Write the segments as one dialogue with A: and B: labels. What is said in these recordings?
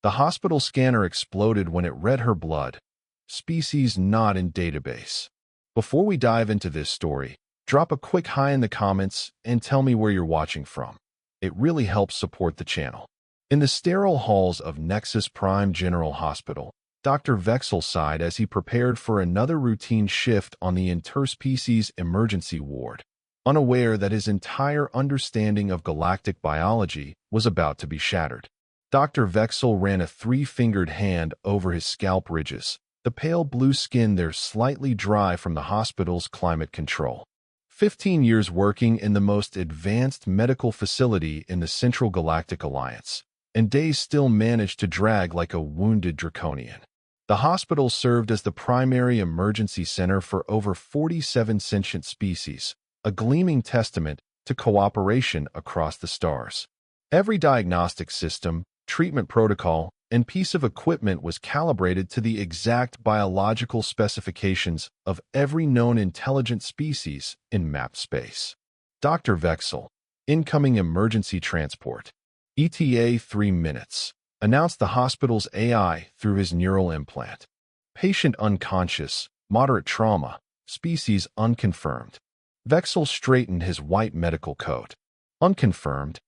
A: The hospital scanner exploded when it read her blood. Species not in database. Before we dive into this story, drop a quick hi in the comments and tell me where you're watching from. It really helps support the channel. In the sterile halls of Nexus Prime General Hospital, Dr. Vexel sighed as he prepared for another routine shift on the interspecies emergency ward, unaware that his entire understanding of galactic biology was about to be shattered. Dr. Vexel ran a three-fingered hand over his scalp ridges, the pale blue skin there slightly dry from the hospital's climate control. 15 years working in the most advanced medical facility in the Central Galactic Alliance, and days still managed to drag like a wounded draconian. The hospital served as the primary emergency center for over 47 sentient species, a gleaming testament to cooperation across the stars. Every diagnostic system, treatment protocol, and piece of equipment was calibrated to the exact biological specifications of every known intelligent species in map space. Dr. Vexel, incoming emergency transport. ETA 3 minutes, announced the hospital's AI through his neural implant. Patient unconscious, moderate trauma, species unconfirmed. Vexel straightened his white medical coat. Unconfirmed?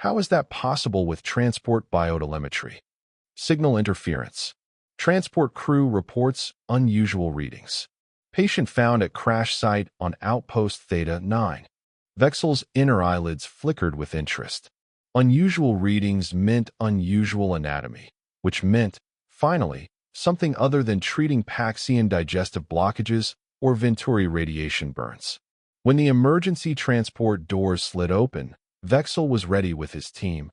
A: How is that possible with transport biotelemetry? Signal interference. Transport crew reports unusual readings. Patient found at crash site on Outpost Theta 9. Vexel's inner eyelids flickered with interest. Unusual readings meant unusual anatomy, which meant, finally, something other than treating Paxian digestive blockages or Venturi radiation burns. When the emergency transport doors slid open, Vexel was ready with his team.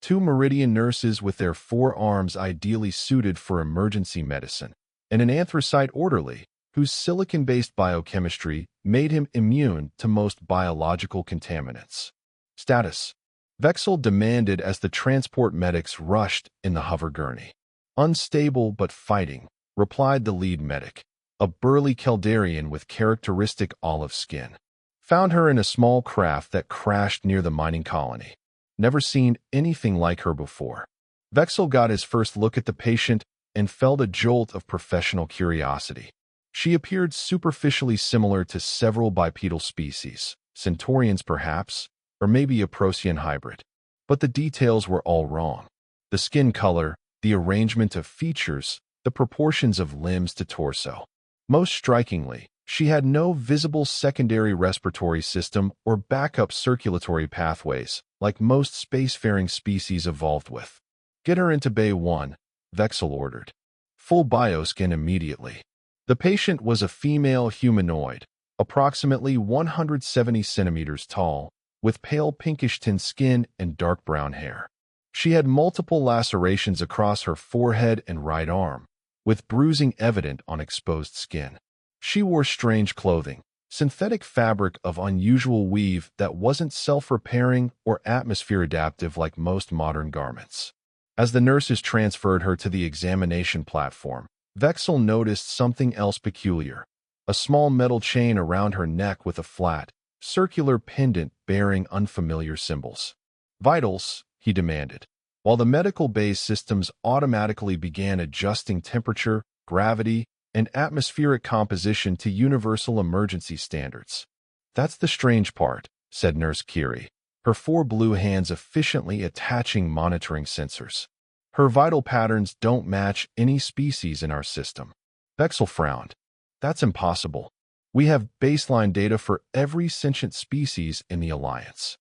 A: 2 Meridian nurses with their forearms ideally suited for emergency medicine, and an anthracite orderly whose silicon-based biochemistry made him immune to most biological contaminants. Status. Vexel demanded as the transport medics rushed in the hover gurney. Unstable but fighting, replied the lead medic, a burly Keldarian with characteristic olive skin. Found her in a small craft that crashed near the mining colony. Never seen anything like her before. Vexel got his first look at the patient and felt a jolt of professional curiosity. She appeared superficially similar to several bipedal species, centaurians perhaps, or maybe a Procyon hybrid. But the details were all wrong. The skin color, the arrangement of features, the proportions of limbs to torso. Most strikingly, she had no visible secondary respiratory system or backup circulatory pathways, like most spacefaring species evolved with. Get her into Bay 1, Vexel ordered. Full bioscan immediately. The patient was a female humanoid, approximately 170 centimeters tall, with pale pinkish-tint skin and dark brown hair. She had multiple lacerations across her forehead and right arm, with bruising evident on exposed skin. She wore strange clothing, synthetic fabric of unusual weave that wasn't self-repairing or atmosphere-adaptive like most modern garments. As the nurses transferred her to the examination platform, Vexel noticed something else peculiar. A small metal chain around her neck with a flat, circular pendant bearing unfamiliar symbols. Vitals, he demanded, while the medical base systems automatically began adjusting temperature, gravity, and atmospheric composition to universal emergency standards. That's the strange part, said Nurse Curie, her 4 blue hands efficiently attaching monitoring sensors. Her vital patterns don't match any species in our system. Vexel frowned. That's impossible. We have baseline data for every sentient species in the Alliance.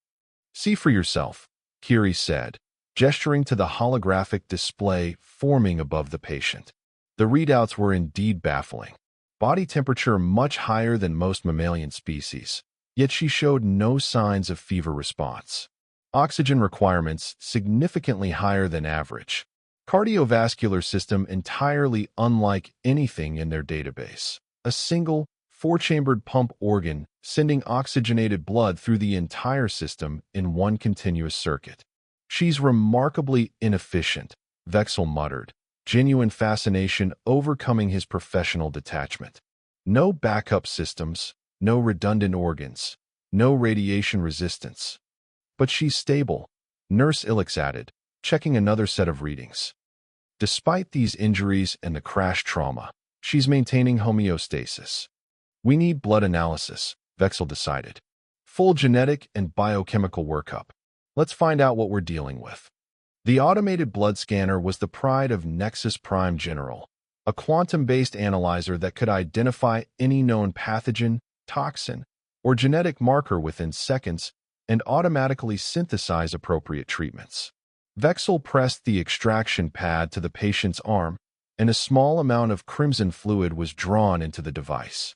A: See for yourself, Curie said, gesturing to the holographic display forming above the patient. The readouts were indeed baffling. Body temperature much higher than most mammalian species, yet she showed no signs of fever response. Oxygen requirements significantly higher than average. Cardiovascular system entirely unlike anything in their database. A single, 4-chambered pump organ sending oxygenated blood through the entire system in one continuous circuit. She's remarkably inefficient, Vexel muttered, genuine fascination overcoming his professional detachment. No backup systems, no redundant organs, no radiation resistance. But she's stable, Nurse Ilix added, checking another set of readings. Despite these injuries and the crash trauma, she's maintaining homeostasis. We need blood analysis, Vexel decided. Full genetic and biochemical workup. Let's find out what we're dealing with. The automated blood scanner was the pride of Nexus Prime General, a quantum-based analyzer that could identify any known pathogen, toxin, or genetic marker within seconds and automatically synthesize appropriate treatments. Vexel pressed the extraction pad to the patient's arm, and a small amount of crimson fluid was drawn into the device.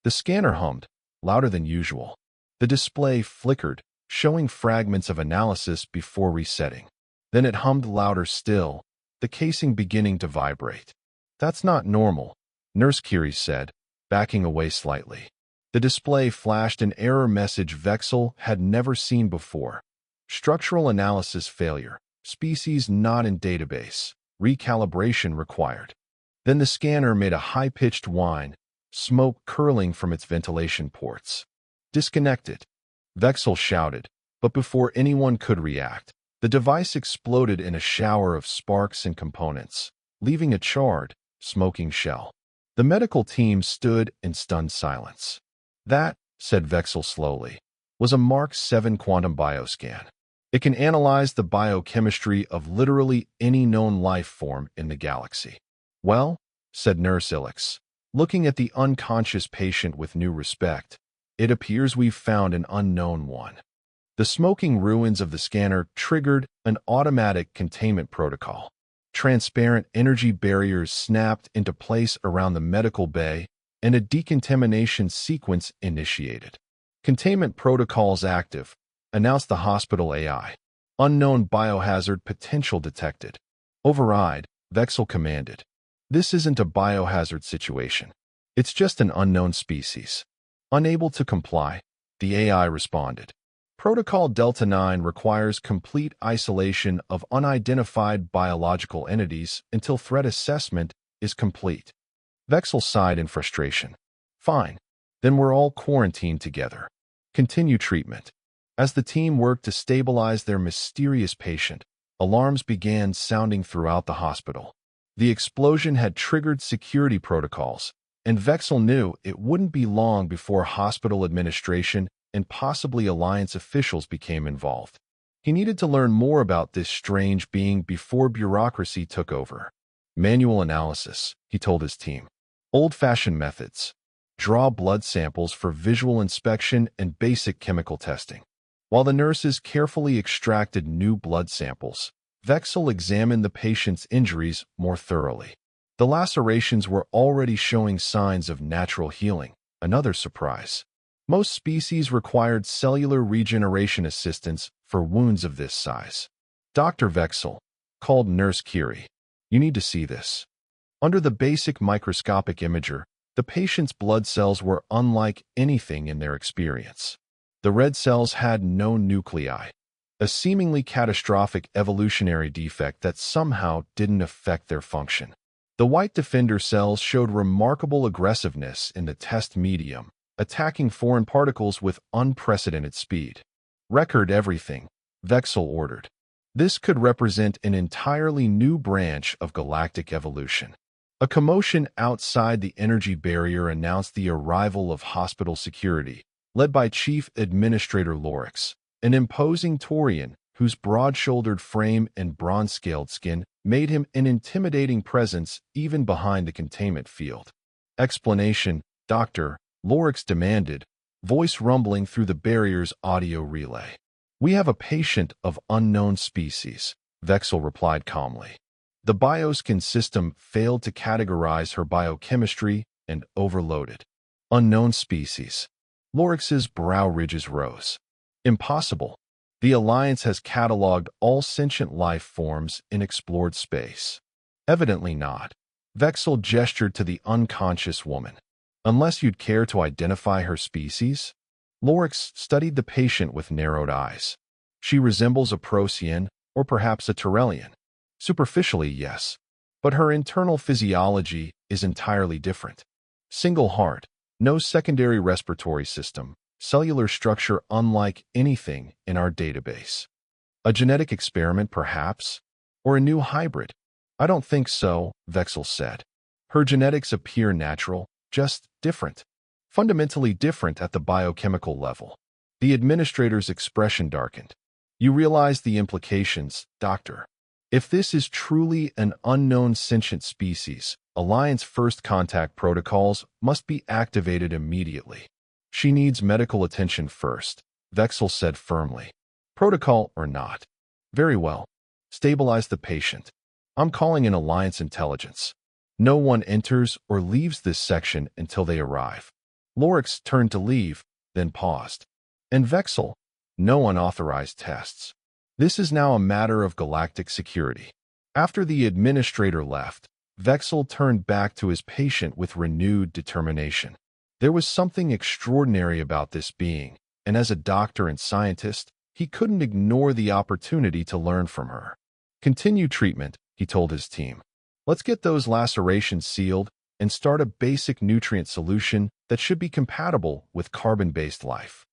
A: The scanner hummed, louder than usual. The display flickered, showing fragments of analysis before resetting. Then it hummed louder still, the casing beginning to vibrate. That's not normal, Nurse Curie said, backing away slightly. The display flashed an error message Vexel had never seen before. Structural analysis failure. Species not in database. Recalibration required. Then the scanner made a high-pitched whine, smoke curling from its ventilation ports. Disconnected, Vexel shouted, but before anyone could react, the device exploded in a shower of sparks and components, leaving a charred, smoking shell. The medical team stood in stunned silence. That, said Vexel slowly, was a Mark 7 quantum bioscan. It can analyze the biochemistry of literally any known life form in the galaxy. Well, said Nurse Ilix, looking at the unconscious patient with new respect, it appears we've found an unknown one. The smoking ruins of the scanner triggered an automatic containment protocol. Transparent energy barriers snapped into place around the medical bay, and a decontamination sequence initiated. Containment protocols active, announced the hospital AI. Unknown biohazard potential detected. Override, Vexel commanded. This isn't a biohazard situation. It's just an unknown species. Unable to comply, the AI responded. Protocol Delta 9 requires complete isolation of unidentified biological entities until threat assessment is complete. Vexel sighed in frustration. Fine. Then we're all quarantined together. Continue treatment. As the team worked to stabilize their mysterious patient, alarms began sounding throughout the hospital. The explosion had triggered security protocols, and Vexel knew it wouldn't be long before hospital administration and possibly Alliance officials became involved. He needed to learn more about this strange being before bureaucracy took over. Manual analysis, he told his team. Old-fashioned methods. Draw blood samples for visual inspection and basic chemical testing. While the nurses carefully extracted new blood samples, Vexel examined the patient's injuries more thoroughly. The lacerations were already showing signs of natural healing, another surprise. Most species required cellular regeneration assistance for wounds of this size. Dr. Vexel called Nurse Curie. You need to see this. Under the basic microscopic imager, the patient's blood cells were unlike anything in their experience. The red cells had no nuclei, a seemingly catastrophic evolutionary defect that somehow didn't affect their function. The white defender cells showed remarkable aggressiveness in the test medium, attacking foreign particles with unprecedented speed. Record everything, Vexel ordered. This could represent an entirely new branch of galactic evolution. A commotion outside the energy barrier announced the arrival of hospital security, led by Chief Administrator Lorix, an imposing Taurian whose broad-shouldered frame and bronze-scaled skin made him an intimidating presence even behind the containment field. Explanation, Doctor, Lorix demanded, voice rumbling through the barrier's audio relay. We have a patient of unknown species, Vexel replied calmly. The bioscan system failed to categorize her biochemistry and overloaded. Unknown species. Lorix's brow ridges rose. Impossible. The Alliance has cataloged all sentient life forms in explored space. Evidently not. Vexel gestured to the unconscious woman. Unless you'd care to identify her species? Lorix studied the patient with narrowed eyes. She resembles a Procyon, or perhaps a Turellian. Superficially, yes, but her internal physiology is entirely different. Single heart, no secondary respiratory system, cellular structure unlike anything in our database. A genetic experiment, perhaps, or a new hybrid. I don't think so, Vexel said. Her genetics appear natural, just different. Fundamentally different at the biochemical level. The administrator's expression darkened. You realize the implications, Doctor. If this is truly an unknown sentient species, Alliance First Contact protocols must be activated immediately. She needs medical attention first, Vexel said firmly. Protocol or not. Very well. Stabilize the patient. I'm calling in Alliance Intelligence. No one enters or leaves this section until they arrive. Lorix turned to leave, then paused. And Vexel, no unauthorized tests. This is now a matter of galactic security. After the administrator left, Vexel turned back to his patient with renewed determination. There was something extraordinary about this being, and as a doctor and scientist, he couldn't ignore the opportunity to learn from her. Continue treatment, he told his team. Let's get those lacerations sealed and start a basic nutrient solution that should be compatible with carbon-based life.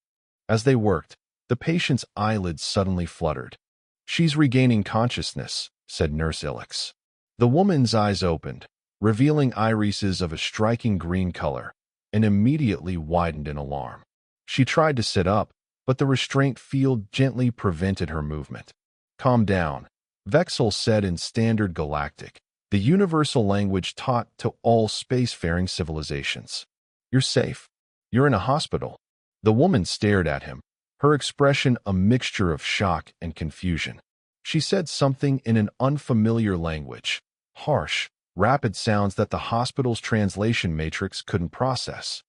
A: As they worked, the patient's eyelids suddenly fluttered. She's regaining consciousness, said Nurse Ilix. The woman's eyes opened, revealing irises of a striking green color, and immediately widened in alarm. She tried to sit up, but the restraint field gently prevented her movement. Calm down, Vexel said in Standard Galactic, the universal language taught to all spacefaring civilizations. You're safe. You're in a hospital. The woman stared at him, her expression a mixture of shock and confusion. She said something in an unfamiliar language, harsh, rapid sounds that the hospital's translation matrix couldn't process.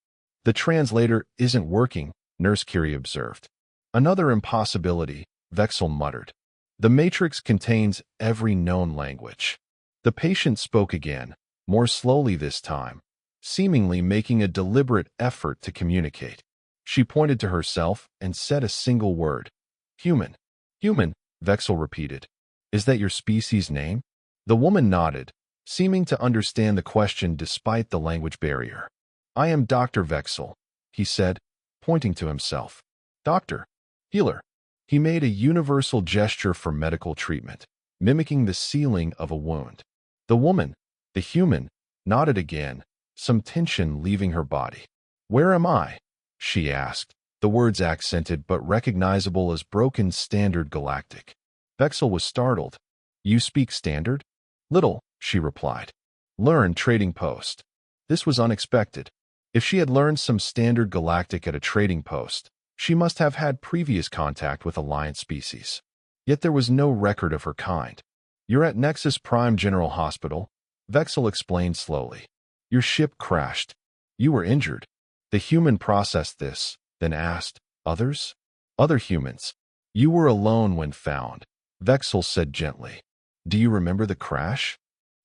A: The translator isn't working, Nurse Curie observed. Another impossibility, Vexel muttered. The matrix contains every known language. The patient spoke again, more slowly this time, seemingly making a deliberate effort to communicate. She pointed to herself and said a single word. Human. Human, Vexel repeated. Is that your species name? The woman nodded, seeming to understand the question despite the language barrier. I am Dr. Vexel, he said, pointing to himself. Doctor. Healer. He made a universal gesture for medical treatment, mimicking the sealing of a wound. The woman, the human, nodded again, some tension leaving her body. Where am I? She asked, the words accented but recognizable as broken Standard Galactic. Vexel was startled. You speak Standard? Little, she replied. Learn Trading Post. This was unexpected. If she had learned some Standard Galactic at a trading post, she must have had previous contact with Alliance species. Yet there was no record of her kind. You're at Nexus Prime General Hospital, Vexel explained slowly. Your ship crashed. You were injured. The human processed this, then asked, others? Other humans. You were alone when found, Vexel said gently. Do you remember the crash?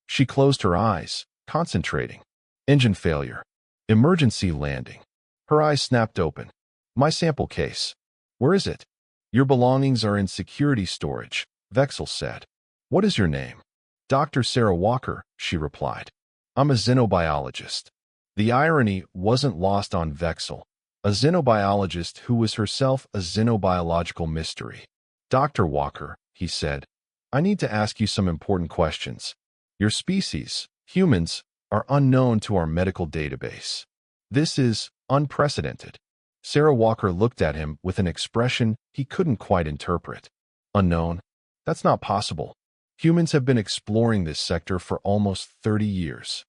A: She closed her eyes, concentrating. Engine failure. Emergency landing. Her eyes snapped open. My sample case. Where is it? Your belongings are in security storage, Vexel said. What is your name? Dr. Sarah Walker, she replied. I'm a xenobiologist. The irony wasn't lost on Vexel, a xenobiologist who was herself a xenobiological mystery. Dr. Walker, he said, I need to ask you some important questions. Your species, humans, are unknown to our medical database. This is unprecedented. Sarah Walker looked at him with an expression he couldn't quite interpret. Unknown? That's not possible. Humans have been exploring this sector for almost 30 years.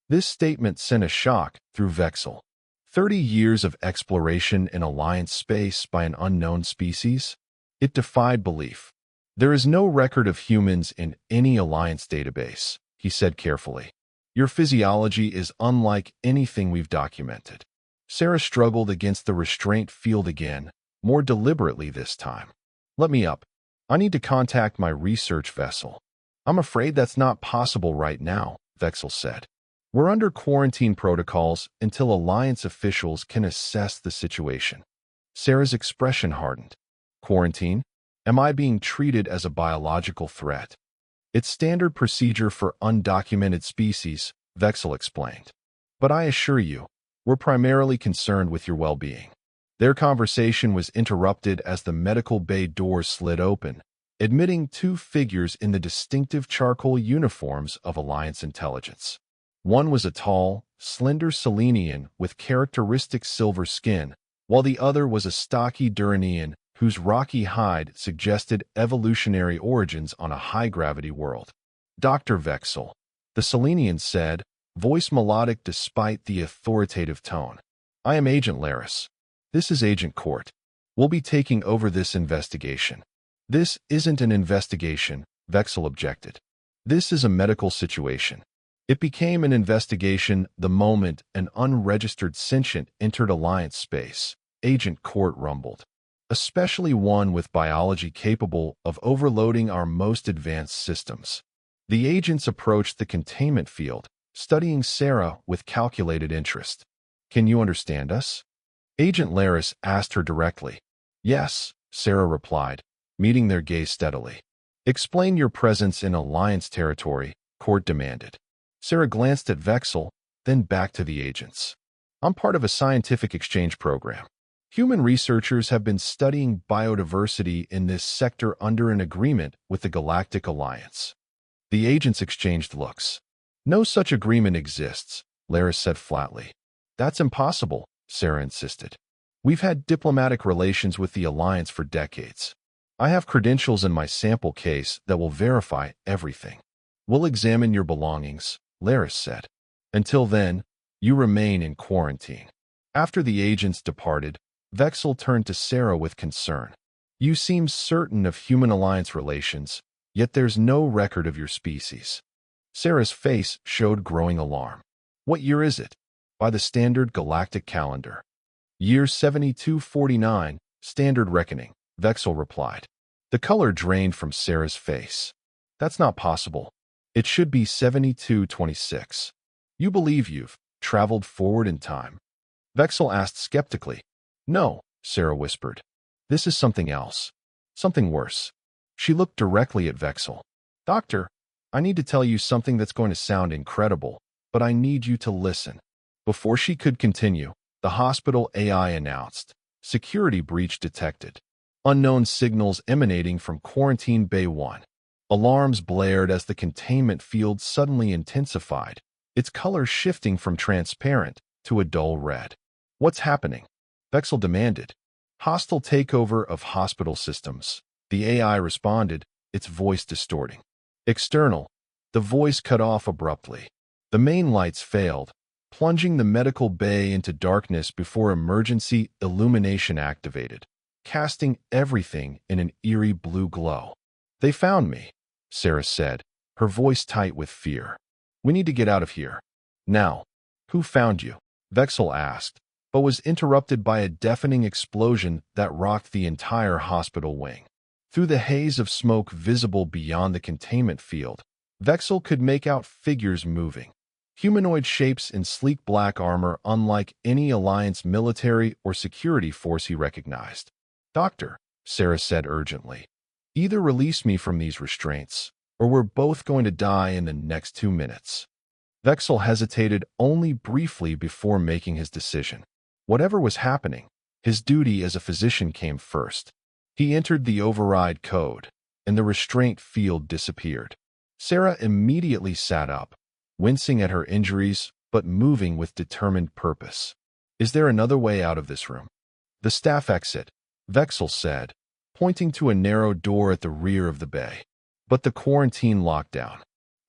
A: This statement sent a shock through Vexel. 30 years of exploration in Alliance space by an unknown species? It defied belief. There is no record of humans in any Alliance database, he said carefully. Your physiology is unlike anything we've documented. Sarah struggled against the restraint field again, more deliberately this time. Let me up. I need to contact my research vessel. I'm afraid that's not possible right now, Vexel said. We're under quarantine protocols until Alliance officials can assess the situation. Sarah's expression hardened. Quarantine? Am I being treated as a biological threat? It's standard procedure for undocumented species, Vexel explained. But I assure you, we're primarily concerned with your well-being. Their conversation was interrupted as the medical bay doors slid open, admitting two figures in the distinctive charcoal uniforms of Alliance intelligence. One was a tall, slender Selenian with characteristic silver skin, while the other was a stocky Duranian whose rocky hide suggested evolutionary origins on a high-gravity world. Dr. Vexel, the Selenian said, voice melodic despite the authoritative tone. I am Agent Laris. This is Agent Court. We'll be taking over this investigation. This isn't an investigation, Vexel objected. This is a medical situation. It became an investigation the moment an unregistered sentient entered Alliance space, Agent Court rumbled. Especially one with biology capable of overloading our most advanced systems. The agents approached the containment field, studying Sarah with calculated interest. Can you understand us? Agent Laris asked her directly. Yes, Sarah replied, meeting their gaze steadily. Explain your presence in Alliance territory, Court demanded. Sarah glanced at Vexel, then back to the agents. I'm part of a scientific exchange program. Human researchers have been studying biodiversity in this sector under an agreement with the Galactic Alliance. The agents exchanged looks. No such agreement exists, Laris said flatly. That's impossible, Sarah insisted. We've had diplomatic relations with the Alliance for decades. I have credentials in my sample case that will verify everything. We'll examine your belongings, Laris said. Until then, you remain in quarantine. After the agents departed, Vexel turned to Sarah with concern. You seem certain of human alliance relations, yet there's no record of your species. Sarah's face showed growing alarm. What year is it? By the standard galactic calendar. Year 7249, standard reckoning, Vexel replied. The color drained from Sarah's face. That's not possible. It should be 7226. You believe you've traveled forward in time? Vexel asked skeptically. No, Sarah whispered. This is something else. Something worse. She looked directly at Vexel. Doctor, I need to tell you something that's going to sound incredible, but I need you to listen. Before she could continue, the hospital AI announced, security breach detected. Unknown signals emanating from Quarantine Bay 1. Alarms blared as the containment field suddenly intensified, its color shifting from transparent to a dull red. What's happening? Vexel demanded. Hostile takeover of hospital systems. The AI responded, its voice distorting. External. The voice cut off abruptly. The main lights failed, plunging the medical bay into darkness before emergency illumination activated, casting everything in an eerie blue glow. They found me, Sarah said, her voice tight with fear. We need to get out of here. Now. Who found you? Vexel asked, but was interrupted by a deafening explosion that rocked the entire hospital wing. Through the haze of smoke visible beyond the containment field, Vexel could make out figures moving. Humanoid shapes in sleek black armor unlike any Alliance military or security force he recognized. Doctor, Sarah said urgently, either release me from these restraints, or we're both going to die in the next 2 minutes. Vexel hesitated only briefly before making his decision. Whatever was happening, his duty as a physician came first. He entered the override code, and the restraint field disappeared. Sarah immediately sat up, wincing at her injuries, but moving with determined purpose. Is there another way out of this room? The staff exit, Vexel said, pointing to a narrow door at the rear of the bay. But the quarantine lockdown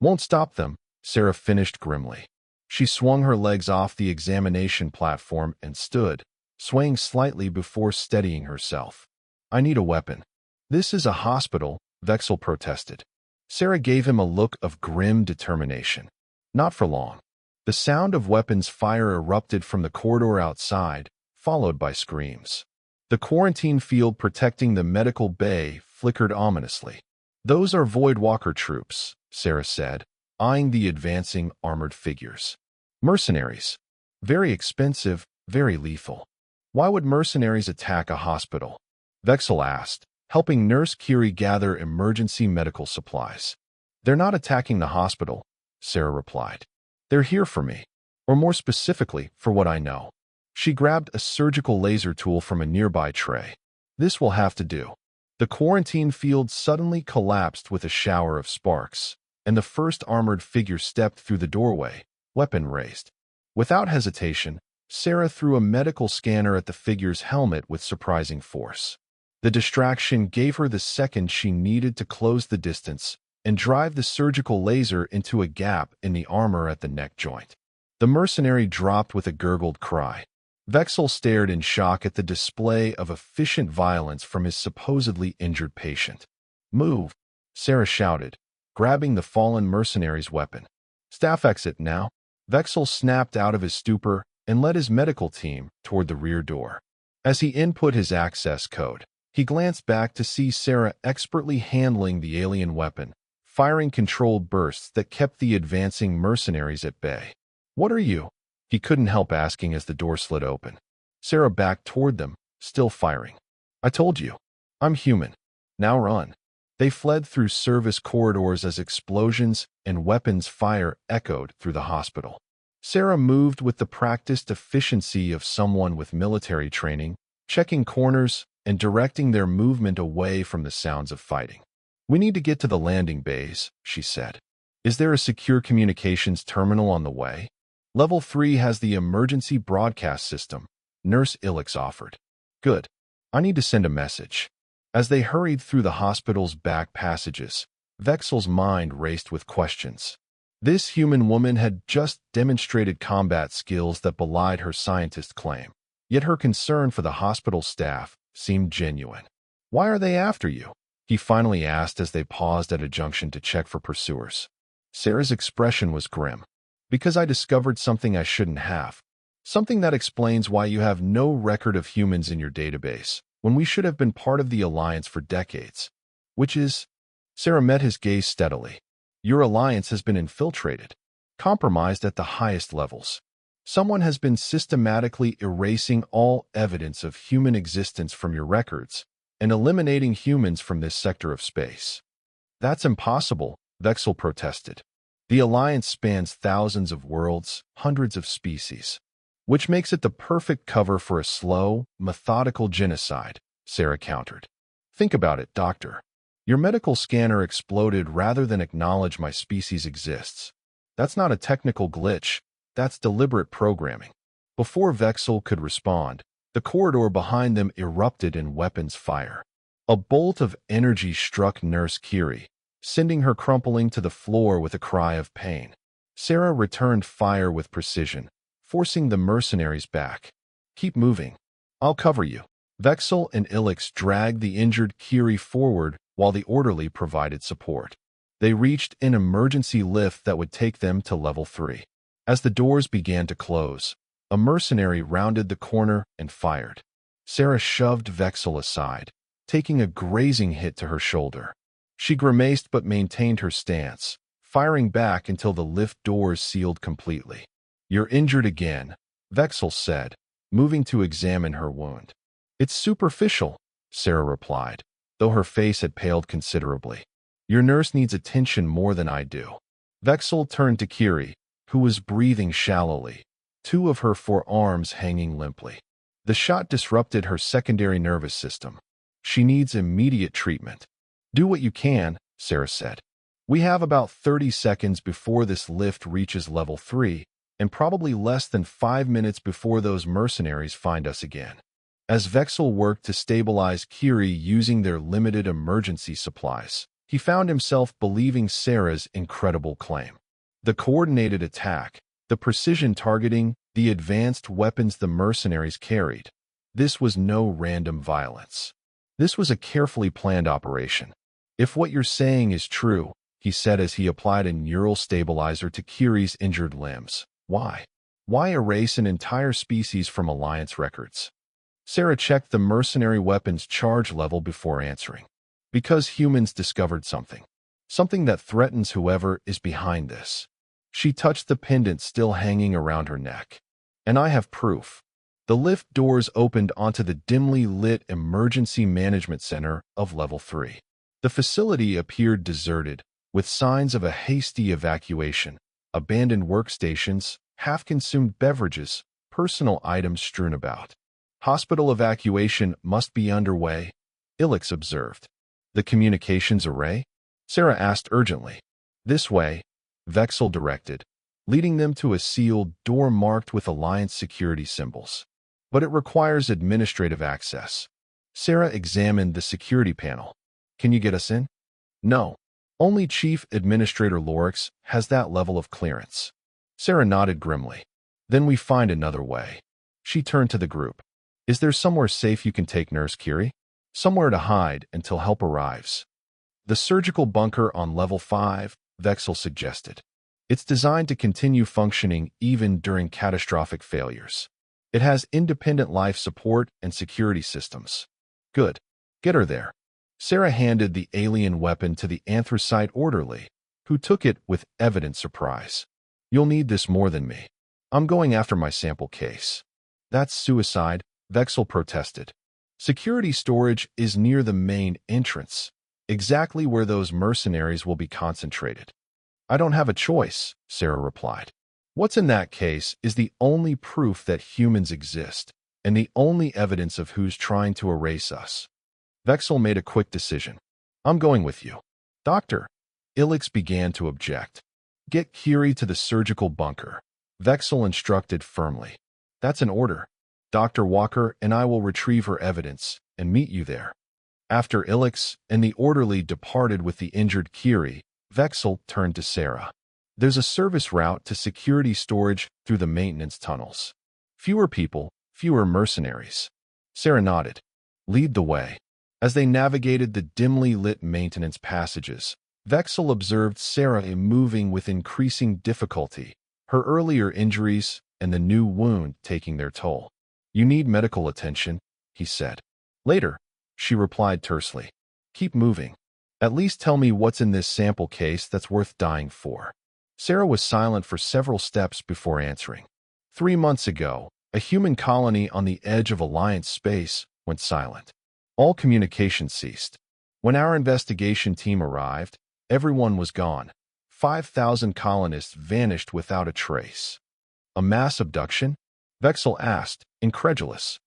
A: won't stop them, Sarah finished grimly. She swung her legs off the examination platform and stood, swaying slightly before steadying herself. I need a weapon. This is a hospital, Vexel protested. Sarah gave him a look of grim determination. Not for long. The sound of weapons fire erupted from the corridor outside, followed by screams. The quarantine field protecting the medical bay flickered ominously. Those are Voidwalker troops, Sarah said, eyeing the advancing armored figures. Mercenaries. Very expensive, very lethal. Why would mercenaries attack a hospital? Vexel asked, helping Nurse Curie gather emergency medical supplies. They're not attacking the hospital, Sarah replied. They're here for me, or more specifically, for what I know. She grabbed a surgical laser tool from a nearby tray. This will have to do. The quarantine field suddenly collapsed with a shower of sparks, and the first armored figure stepped through the doorway, weapon raised. Without hesitation, Sarah threw a medical scanner at the figure's helmet with surprising force. The distraction gave her the second she needed to close the distance and drive the surgical laser into a gap in the armor at the neck joint. The mercenary dropped with a gurgled cry. Vexel stared in shock at the display of efficient violence from his supposedly injured patient. "Move!" Sarah shouted, grabbing the fallen mercenary's weapon. "Staff exit now." Vexel snapped out of his stupor and led his medical team toward the rear door. As he input his access code, he glanced back to see Sarah expertly handling the alien weapon, firing controlled bursts that kept the advancing mercenaries at bay. "What are you?" He couldn't help asking as the door slid open. Sarah backed toward them, still firing. "I told you. I'm human. Now run." They fled through service corridors as explosions and weapons fire echoed through the hospital. Sarah moved with the practiced efficiency of someone with military training, checking corners and directing their movement away from the sounds of fighting. "We need to get to the landing bays," she said. "Is there a secure communications terminal on the way?" "Level 3 has the emergency broadcast system," Nurse Ilix offered. "Good. I need to send a message." As they hurried through the hospital's back passages, Vexel's mind raced with questions. This human woman had just demonstrated combat skills that belied her scientist claim, yet her concern for the hospital staff seemed genuine. "Why are they after you?" he finally asked as they paused at a junction to check for pursuers. Sarah's expression was grim. "Because I discovered something I shouldn't have. Something that explains why you have no record of humans in your database, when we should have been part of the Alliance for decades." "Which is?" Sarah met his gaze steadily. "Your alliance has been infiltrated, compromised at the highest levels. Someone has been systematically erasing all evidence of human existence from your records and eliminating humans from this sector of space." "That's impossible," Vexel protested. "The Alliance spans thousands of worlds, hundreds of species, which makes it the perfect cover for a slow, methodical genocide," Sarah countered. "Think about it, Doctor. Your medical scanner exploded rather than acknowledge my species exists. That's not a technical glitch. That's deliberate programming." Before Vexel could respond, the corridor behind them erupted in weapons fire. A bolt of energy struck Nurse Curie, sending her crumpling to the floor with a cry of pain. Sarah returned fire with precision, forcing the mercenaries back. "Keep moving. I'll cover you." Vexel and Ilix dragged the injured Curie forward while the orderly provided support. They reached an emergency lift that would take them to level 3. As the doors began to close, a mercenary rounded the corner and fired. Sarah shoved Vexel aside, taking a grazing hit to her shoulder. She grimaced but maintained her stance, firing back until the lift doors sealed completely. "You're injured again," Vexel said, moving to examine her wound. "It's superficial," Sarah replied, though her face had paled considerably. "Your nurse needs attention more than I do." Vexel turned to Curie, who was breathing shallowly, two of her forearms hanging limply. The shot disrupted her secondary nervous system. "She needs immediate treatment." "Do what you can," Sarah said. "We have about 30 seconds before this lift reaches level 3, and probably less than 5 minutes before those mercenaries find us again." As Vexel worked to stabilize Curie using their limited emergency supplies, he found himself believing Sarah's incredible claim. The coordinated attack, the precision targeting, the advanced weapons the mercenaries carried. This was no random violence. This was a carefully planned operation. "If what you're saying is true," he said as he applied a neural stabilizer to Curie's injured limbs, "why? Why erase an entire species from Alliance records?" Sarah checked the mercenary weapon's charge level before answering. "Because humans discovered something. Something that threatens whoever is behind this." She touched the pendant still hanging around her neck. "And I have proof." The lift doors opened onto the dimly lit Emergency Management Center of Level 3. The facility appeared deserted, with signs of a hasty evacuation, abandoned workstations, half-consumed beverages, personal items strewn about. "Hospital evacuation must be underway," Ilix observed. The communications array? Sarah asked urgently. This way, Vexel directed, leading them to a sealed door marked with Alliance security symbols. But it requires administrative access. Sarah examined the security panel. Can you get us in? No. Only Chief Administrator Lorix has that level of clearance. Sarah nodded grimly. Then we find another way. She turned to the group. Is there somewhere safe you can take Nurse Curie? Somewhere to hide until help arrives. The surgical bunker on level 5, Vexel suggested. It's designed to continue functioning even during catastrophic failures. It has independent life support and security systems. Good. Get her there. Sarah handed the alien weapon to the anthracite orderly, who took it with evident surprise. You'll need this more than me. I'm going after my sample case. That's suicide, Vexel protested. Security storage is near the main entrance, exactly where those mercenaries will be concentrated. I don't have a choice, Sarah replied. What's in that case is the only proof that humans exist, and the only evidence of who's trying to erase us. Vexel made a quick decision. I'm going with you. Doctor. Ilix began to object. Get Curie to the surgical bunker. Vexel instructed firmly. That's an order. Dr. Walker and I will retrieve her evidence and meet you there. After Ilix and the orderly departed with the injured Curie, Vexel turned to Sarah. There's a service route to security storage through the maintenance tunnels. Fewer people, fewer mercenaries. Sarah nodded. Lead the way. As they navigated the dimly lit maintenance passages, Vexel observed Sarah moving with increasing difficulty, her earlier injuries and the new wound taking their toll. You need medical attention, he said. Later, she replied tersely. Keep moving. At least tell me what's in this sample case that's worth dying for. Sarah was silent for several steps before answering. 3 months ago, a human colony on the edge of Alliance space went silent. All communication ceased. When our investigation team arrived, everyone was gone. 5,000 colonists vanished without a trace. A mass abduction? Vexel asked, incredulous.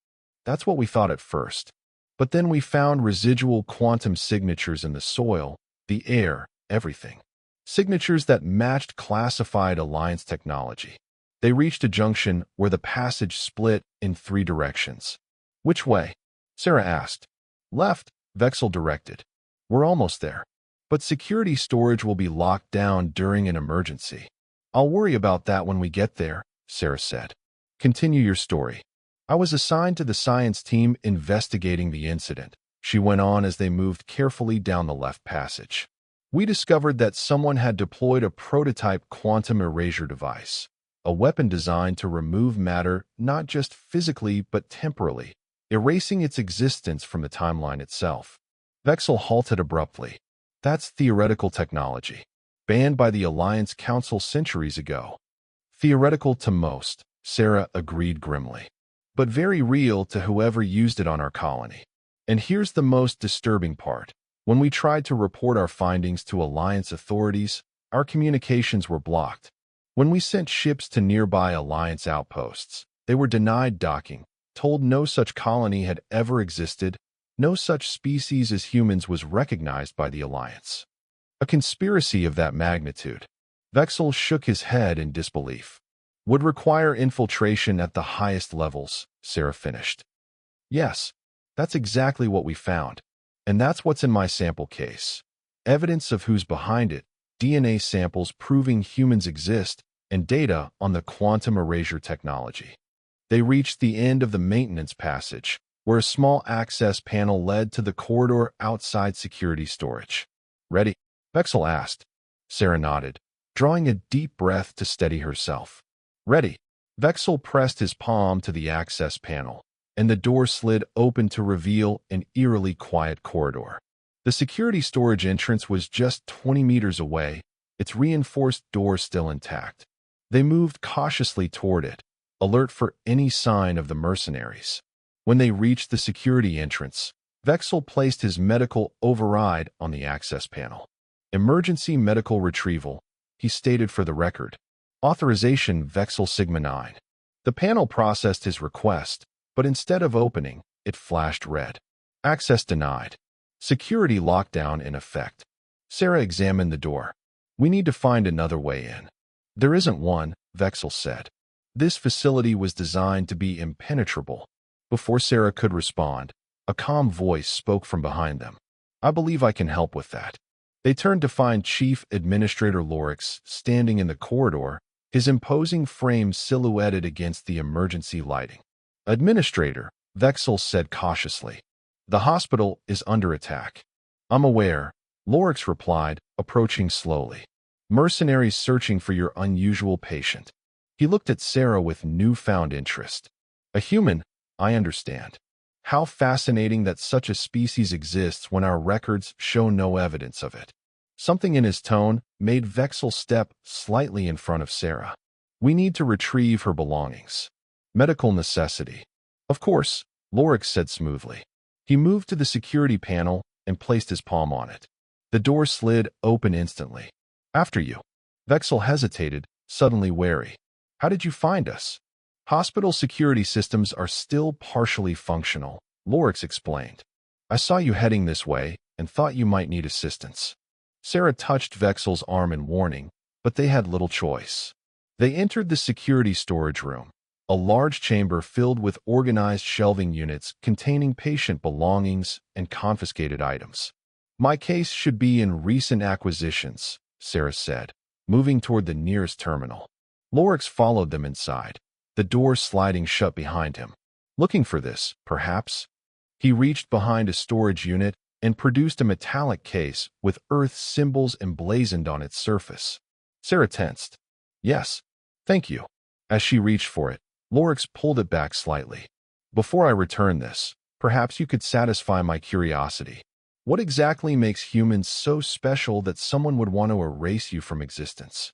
A: That's what we thought at first. But then we found residual quantum signatures in the soil, the air, everything. Signatures that matched classified Alliance technology. They reached a junction where the passage split in 3 directions. Which way? Sarah asked. Left, Vexel directed. We're almost there. But security storage will be locked down during an emergency. I'll worry about that when we get there, Sarah said. Continue your story. I was assigned to the science team investigating the incident, she went on as they moved carefully down the left passage. We discovered that someone had deployed a prototype quantum erasure device, a weapon designed to remove matter not just physically but temporally, erasing its existence from the timeline itself. Vexel halted abruptly. That's theoretical technology, banned by the Alliance Council centuries ago. Theoretical to most, Sarah agreed grimly, but very real to whoever used it on our colony. And here's the most disturbing part. When we tried to report our findings to Alliance authorities, our communications were blocked. When we sent ships to nearby Alliance outposts, they were denied docking, told no such colony had ever existed, no such species as humans was recognized by the Alliance. A conspiracy of that magnitude. Vexel shook his head in disbelief. Would require infiltration at the highest levels, Sarah finished. Yes, that's exactly what we found. And that's what's in my sample case. Evidence of who's behind it, DNA samples proving humans exist, and data on the quantum erasure technology. They reached the end of the maintenance passage, where a small access panel led to the corridor outside security storage. Ready? Vexel asked. Sarah nodded, drawing a deep breath to steady herself. Ready. Vexel pressed his palm to the access panel, and the door slid open to reveal an eerily quiet corridor. The security storage entrance was just 20 meters away, its reinforced door still intact. They moved cautiously toward it, alert for any sign of the mercenaries. When they reached the security entrance, Vexel placed his medical override on the access panel. Emergency medical retrieval, he stated for the record. Authorization Vexel Sigma 9. The panel processed his request, but instead of opening, it flashed red. Access denied. Security lockdown in effect. Sarah examined the door. We need to find another way in. There isn't one, Vexel said. This facility was designed to be impenetrable. Before Sarah could respond, a calm voice spoke from behind them. I believe I can help with that. They turned to find Chief Administrator Lorix standing in the corridor, his imposing frame silhouetted against the emergency lighting. Administrator, Vexel said cautiously. The hospital is under attack. I'm aware, Lorix replied, approaching slowly. Mercenaries searching for your unusual patient. He looked at Sarah with newfound interest. A human, I understand. How fascinating that such a species exists when our records show no evidence of it. Something in his tone made Vexel step slightly in front of Sarah. We need to retrieve her belongings. Medical necessity. Of course, Lorix said smoothly. He moved to the security panel and placed his palm on it. The door slid open instantly. After you. Vexel hesitated, suddenly wary. How did you find us? Hospital security systems are still partially functional, Lorix explained. I saw you heading this way and thought you might need assistance. Sarah touched Vexel's arm in warning, but they had little choice. They entered the security storage room, a large chamber filled with organized shelving units containing patient belongings and confiscated items. My case should be in recent acquisitions, Sarah said, moving toward the nearest terminal. Lorix followed them inside, the door sliding shut behind him. Looking for this, perhaps? He reached behind a storage unit and produced a metallic case with Earth symbols emblazoned on its surface. Sarah tensed. Yes, thank you. As she reached for it, Lorix pulled it back slightly. Before I return this, perhaps you could satisfy my curiosity. What exactly makes humans so special that someone would want to erase you from existence?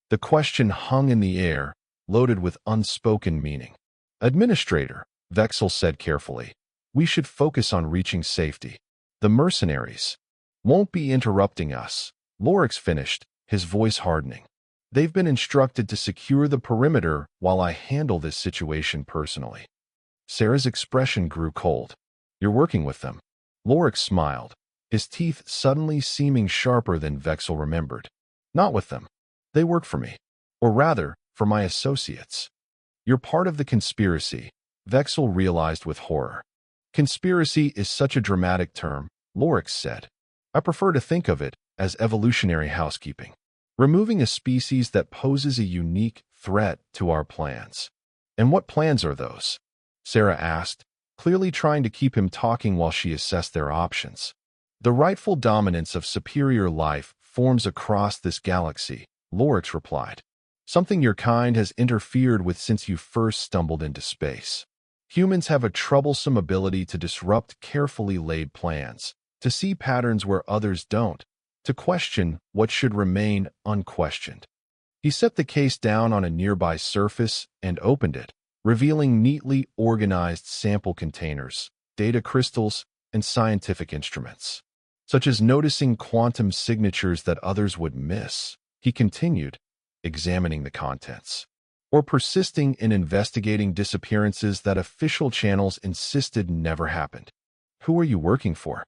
A: The question hung in the air, loaded with unspoken meaning. Administrator, Vexel said carefully, we should focus on reaching safety. The mercenaries won't be interrupting us, Lorix finished, his voice hardening. They've been instructed to secure the perimeter while I handle this situation personally. Sarah's expression grew cold. You're working with them. Lorix smiled, his teeth suddenly seeming sharper than Vexel remembered. Not with them. They work for me. Or rather, for my associates. You're part of the conspiracy, Vexel realized with horror. Conspiracy is such a dramatic term, Lorix said. I prefer to think of it as evolutionary housekeeping. Removing a species that poses a unique threat to our plans. And what plans are those? Sarah asked, clearly trying to keep him talking while she assessed their options. The rightful dominance of superior life forms across this galaxy, Lorix replied. Something your kind has interfered with since you first stumbled into space. Humans have a troublesome ability to disrupt carefully laid plans, to see patterns where others don't, to question what should remain unquestioned. He set the case down on a nearby surface and opened it, revealing neatly organized sample containers, data crystals, and scientific instruments. Such as noticing quantum signatures that others would miss, he continued, examining the contents. Or persisting in investigating disappearances that official channels insisted never happened. Who are you working for?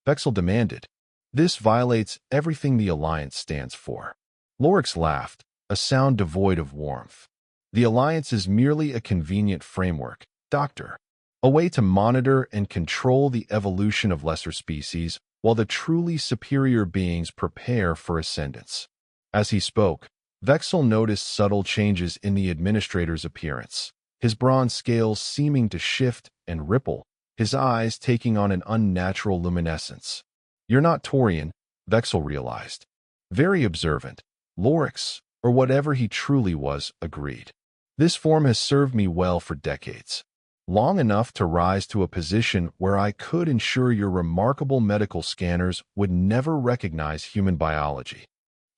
A: Vexel demanded. This violates everything the Alliance stands for. Lorix laughed, a sound devoid of warmth. The Alliance is merely a convenient framework, Doctor. A way to monitor and control the evolution of lesser species while the truly superior beings prepare for ascendance. As he spoke, Vexel noticed subtle changes in the administrator's appearance, his bronze scales seeming to shift and ripple, his eyes taking on an unnatural luminescence. You're not Taurian, Vexel realized. Very observant, Lorix, or whatever he truly was, agreed. This form has served me well for decades. Long enough to rise to a position where I could ensure your remarkable medical scanners would never recognize human biology.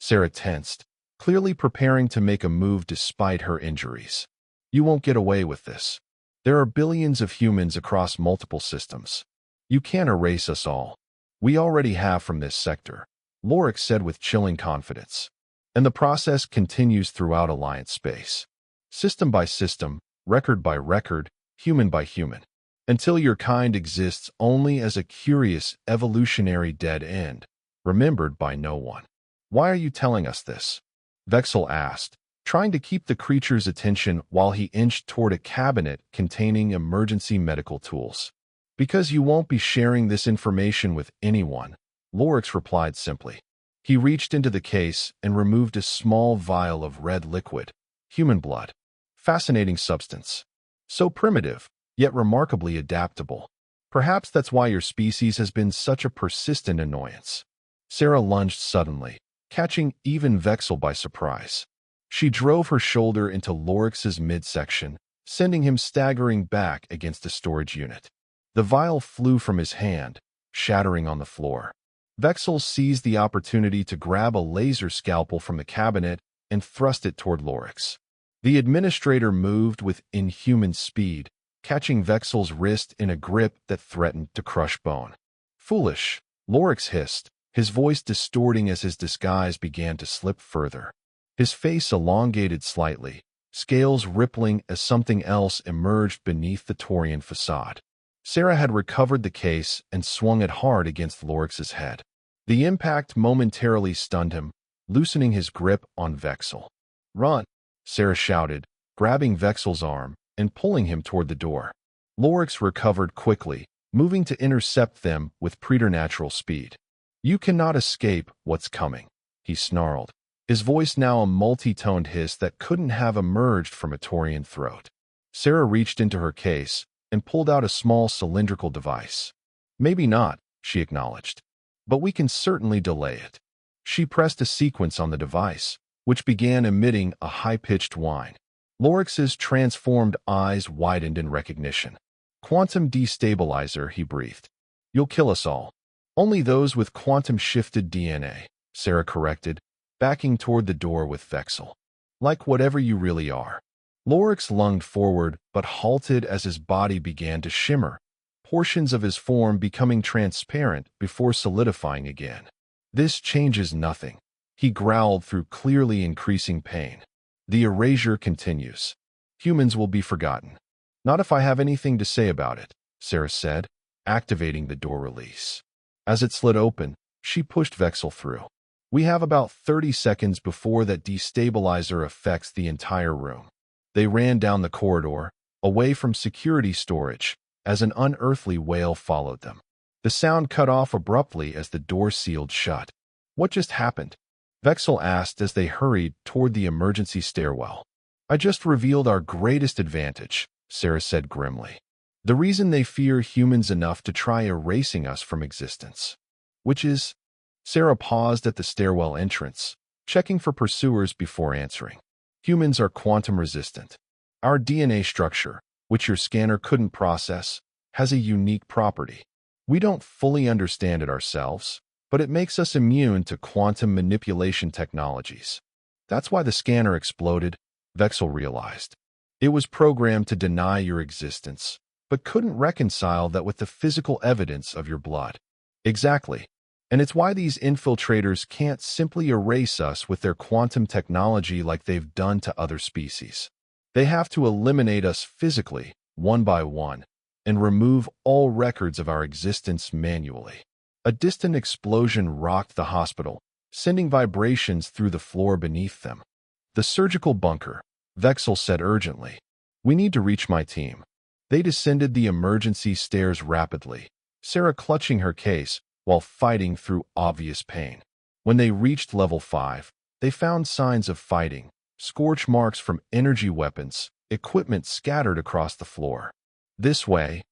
A: Sarah tensed, clearly preparing to make a move despite her injuries. You won't get away with this. There are billions of humans across multiple systems. You can't erase us all. We already have from this sector, Lorix said with chilling confidence. And the process continues throughout Alliance space. System by system, record by record, human by human. until your kind exists only as a curious evolutionary dead end, remembered by no one. Why are you telling us this? Vexel asked, trying to keep the creature's attention while he inched toward a cabinet containing emergency medical tools. Because you won't be sharing this information with anyone, Lorix replied simply. He reached into the case and removed a small vial of red liquid, human blood. Fascinating substance. So primitive, yet remarkably adaptable. Perhaps that's why your species has been such a persistent annoyance. Sarah lunged suddenly, catching even Vexel by surprise. She drove her shoulder into Lorix's midsection, sending him staggering back against the storage unit. The vial flew from his hand, shattering on the floor. Vexel seized the opportunity to grab a laser scalpel from the cabinet and thrust it toward Lorix. The administrator moved with inhuman speed, catching Vexel's wrist in a grip that threatened to crush bone. Foolish, Lorix hissed, his voice distorting as his disguise began to slip further. His face elongated slightly, scales rippling as something else emerged beneath the Taurian facade. Sarah had recovered the case and swung it hard against Lorix's head. The impact momentarily stunned him, loosening his grip on Vexel. "Run!" Sarah shouted, grabbing Vexel's arm and pulling him toward the door. Lorix recovered quickly, moving to intercept them with preternatural speed. "You cannot escape what's coming," he snarled, his voice now a multi-toned hiss that couldn't have emerged from a Taurian throat. Sarah reached into her case and pulled out a small cylindrical device. "Maybe not," she acknowledged, "but we can certainly delay it." She pressed a sequence on the device, which began emitting a high-pitched whine. Lorix's transformed eyes widened in recognition. "Quantum destabilizer," he breathed. "You'll kill us all." "Only those with quantum-shifted DNA," Sarah corrected, backing toward the door with Vexel. "Like whatever you really are." Lorix lunged forward but halted as his body began to shimmer, portions of his form becoming transparent before solidifying again. "This changes nothing," he growled through clearly increasing pain. "The erasure continues. Humans will be forgotten." "Not if I have anything to say about it," Sarah said, activating the door release. As it slid open, she pushed Vexel through. "We have about 30 seconds before that destabilizer affects the entire room." They ran down the corridor, away from security storage, as an unearthly wail followed them. The sound cut off abruptly as the door sealed shut. "What just happened?" Vexel asked as they hurried toward the emergency stairwell. "I just revealed our greatest advantage," Sarah said grimly. "The reason they fear humans enough to try erasing us from existence." "Which is?" Sarah paused at the stairwell entrance, checking for pursuers before answering. "Humans are quantum resistant. Our DNA structure, which your scanner couldn't process, has a unique property. We don't fully understand it ourselves, but it makes us immune to quantum manipulation technologies." "That's why the scanner exploded," Vexel realized. "It was programmed to deny your existence, but couldn't reconcile that with the physical evidence of your blood." "Exactly. And it's why these infiltrators can't simply erase us with their quantum technology like they've done to other species. They have to eliminate us physically, one by one, and remove all records of our existence manually." A distant explosion rocked the hospital, sending vibrations through the floor beneath them. "The surgical bunker," Vexel said urgently. "We need to reach my team." They descended the emergency stairs rapidly, Sarah clutching her case while fighting through obvious pain. When they reached level 5, they found signs of fighting, scorch marks from energy weapons, equipment scattered across the floor. "This way,"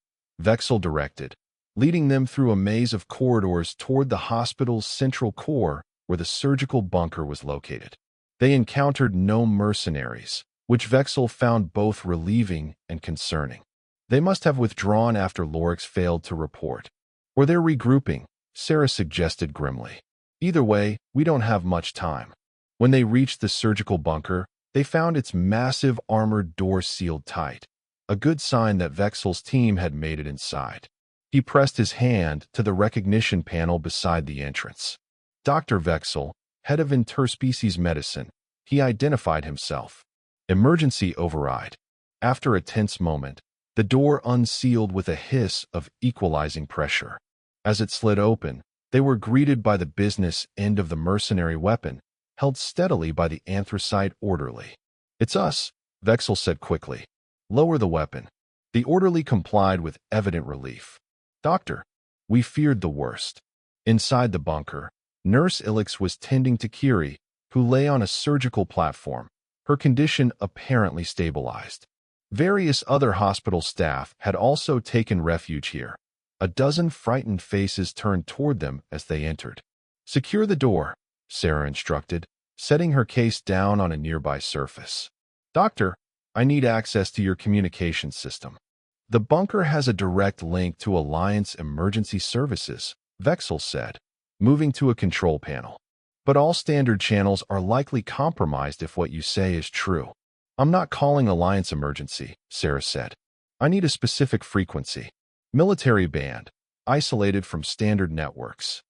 A: Vexel directed, leading them through a maze of corridors toward the hospital's central core where the surgical bunker was located. They encountered no mercenaries, which Vexel found both relieving and concerning. They must have withdrawn after Lorix failed to report. "Or they're regrouping," Sarah suggested grimly. "Either way, we don't have much time." When they reached the surgical bunker, they found its massive armored door sealed tight, a good sign that Vexel's team had made it inside. He pressed his hand to the recognition panel beside the entrance. "Dr. Vexel, head of interspecies medicine," he identified himself. "Emergency override." After a tense moment, The door unsealed with a hiss of equalizing pressure. As it slid open, they were greeted by the business end of the mercenary weapon, held steadily by the anthracite orderly. "It's us," Vexel said quickly. "Lower the weapon." The orderly complied with evident relief. "Doctor, we feared the worst." Inside the bunker, Nurse Ilix was tending to Kiri, who lay on a surgical platform, her condition apparently stabilized. Various other hospital staff had also taken refuge here. A dozen frightened faces turned toward them as they entered. "Secure the door," Sarah instructed, setting her case down on a nearby surface. "Doctor, I need access to your communications system." "The bunker has a direct link to Alliance Emergency Services," Vexel said, moving to a control panel. "But all standard channels are likely compromised if what you say is true." "I'm not calling Alliance Emergency," Sarah said. "I need a specific frequency. Military band, isolated from standard networks."